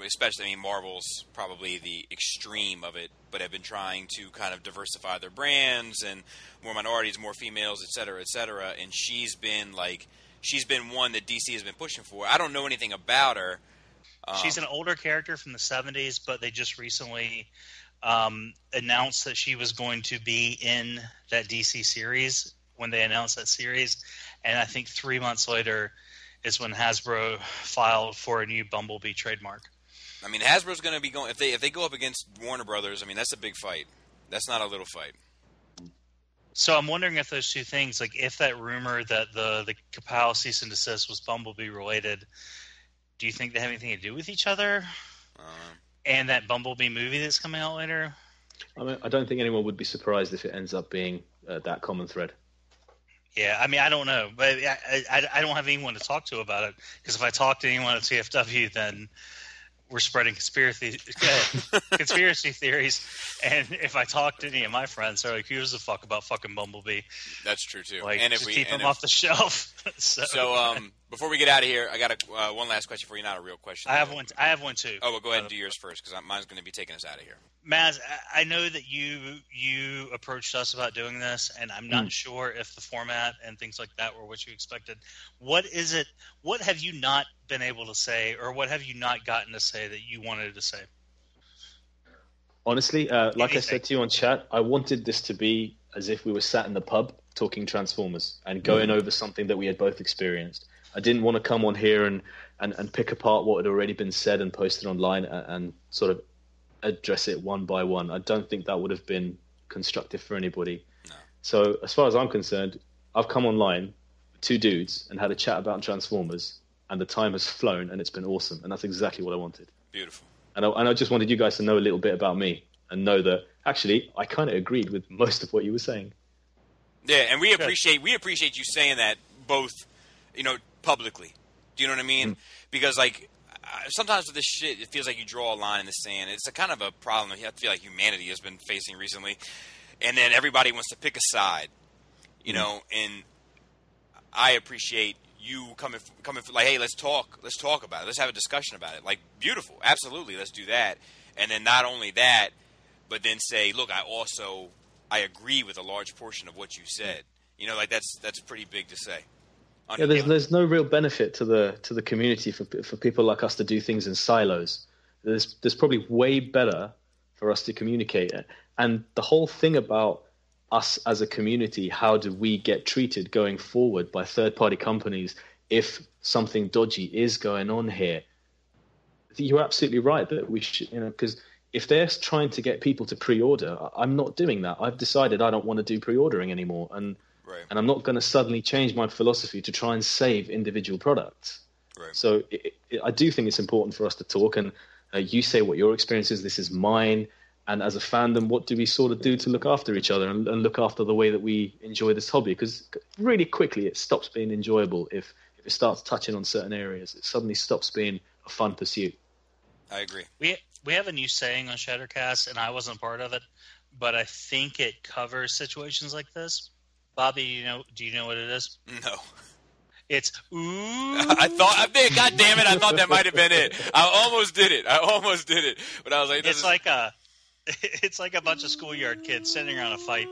especially, I mean, Marvel's probably the extreme of it, but have been trying to kind of diversify their brands and more minorities, more females, et cetera, and she's been one that DC has been pushing for. I don't know anything about her. She's an older character from the 70s, but they just recently announced that she was going to be in that DC series when they announced that series. And I think 3 months later is when Hasbro filed for a new Bumblebee trademark. I mean, Hasbro's going to be going if they go up against Warner Brothers. I mean, that's a big fight. That's not a little fight. So I'm wondering if those two things, if that rumor that the Kapow cease and desist was Bumblebee related, do you think they have anything to do with each other? And that Bumblebee movie that's coming out later? I mean, I don't think anyone would be surprised if it ends up being that common thread. Yeah, I mean, I don't know. But I don't have anyone to talk to about it. Because if I talk to anyone at TFW, then we're spreading conspiracy theories. And if I talk to any of my friends, they're like, who gives a fuck about fucking Bumblebee? That's true, too. And just keep him off the shelf. So before we get out of here, I got one last question for you. Not a real question. I have one, too. Oh, well, go ahead and do yours first, because mine's going to be taking us out of here. Maz, I know that you approached us about doing this, and I'm not sure if the format and things like that were what you expected. What is it? What have you not been able to say, or what have you not gotten to say that you wanted to say? Honestly, like I said to you on chat, I wanted this to be as if we were sat in the pub talking Transformers and going over something that we had both experienced. I didn't want to come on here and pick apart what had already been said and posted online and sort of address it one by one. I don't think that would have been constructive for anybody. No. So as far as I'm concerned, I've come online with 2 dudes and had a chat about Transformers, and the time has flown, and it's been awesome, and that's exactly what I wanted. Beautiful. And I just wanted you guys to know a little bit about me and know that actually, I kind of agreed with most of what you were saying. Yeah, and we appreciate you saying that both, publicly. Do you know what I mean? Because sometimes with this shit, it feels like you draw a line in the sand. It's a kind of a problem I feel like humanity has been facing recently, and then everybody wants to pick a side, and I appreciate you coming like, hey, let's talk about it. Let's have a discussion about it. Like, beautiful, absolutely, let's do that. And then not only that, but then say, look, I agree with a large portion of what you said. That's pretty big to say. Yeah, there's no real benefit to the community for people like us to do things in silos. There's probably way better for us to communicate. And the whole thing about us as a community, how do we get treated going forward by third-party companies if something dodgy is going on here? You're absolutely right that we should, because if they're trying to get people to pre-order, I'm not doing that. I've decided I don't want to do pre-ordering anymore, and I'm not going to suddenly change my philosophy to try and save individual products. Right. So I do think it's important for us to talk, and you say what your experience is, this is mine, and as a fandom, what do we sort of do to look after each other and look after the way that we enjoy this hobby? Because really quickly it stops being enjoyable if it starts touching on certain areas. It suddenly stops being a fun pursuit. I agree. We have a new saying on Shattercast, and I wasn't part of it, but I think it covers situations like this. Bobby, do you know what it is? No. It's ooh. God damn it! I thought that might have been it. I almost did it, but I was like, it's like a bunch of schoolyard kids sitting around a fight,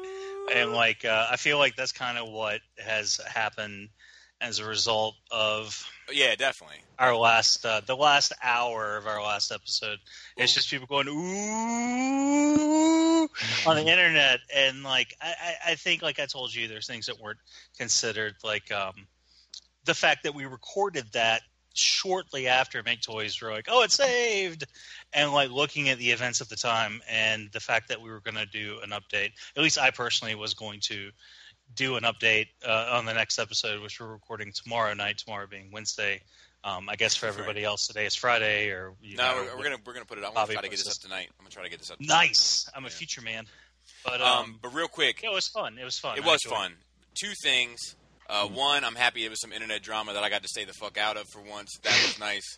and I feel like that's kind of what has happened as a result of definitely our the last hour of our last episode. It's just people going ooh on the internet, and I think, like I told you, there's things that weren't considered, the fact that we recorded that shortly after Maketoys were like, oh, it's saved, and looking at the events at the time, and the fact that we were going to do an update. At least I personally was going to do an update on the next episode, which we're recording tomorrow night. Tomorrow being Wednesday. I guess for everybody else, today is Friday. Or we're gonna put it. I'm gonna try to get this up tonight. Nice. I'm a future man. But real quick, it was fun. It was fun. It was fun. Two things. One, I'm happy it was some internet drama that I got to stay the fuck out of for once. That was nice.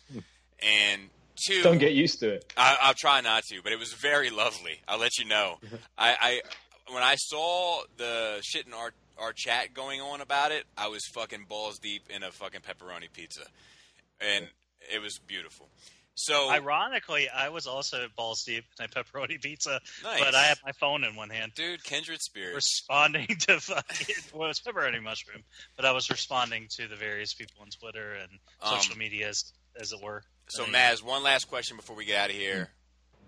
And two, don't get used to it. I'll try not to, but it was very lovely. I'll let you know. When I saw the shit in our chat going on about it, I was fucking balls deep in a fucking pepperoni pizza, and it was beautiful. So, ironically, I was also balls deep in a pepperoni pizza, nice. But I had my phone in one hand. Dude, kindred spirits. Responding to fucking, well, it was pepperoni mushroom, but I was responding to the various people on Twitter and social media, as it were. So, Maz, one last question before we get out of here.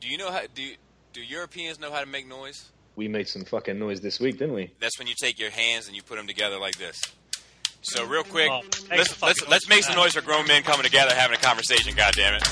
Do you know how? Do Europeans know how to make noise? We made some fucking noise this week, didn't we? That's when you take your hands and you put them together like this. So real quick, let's make some noise for grown men coming together having a conversation. God damn it!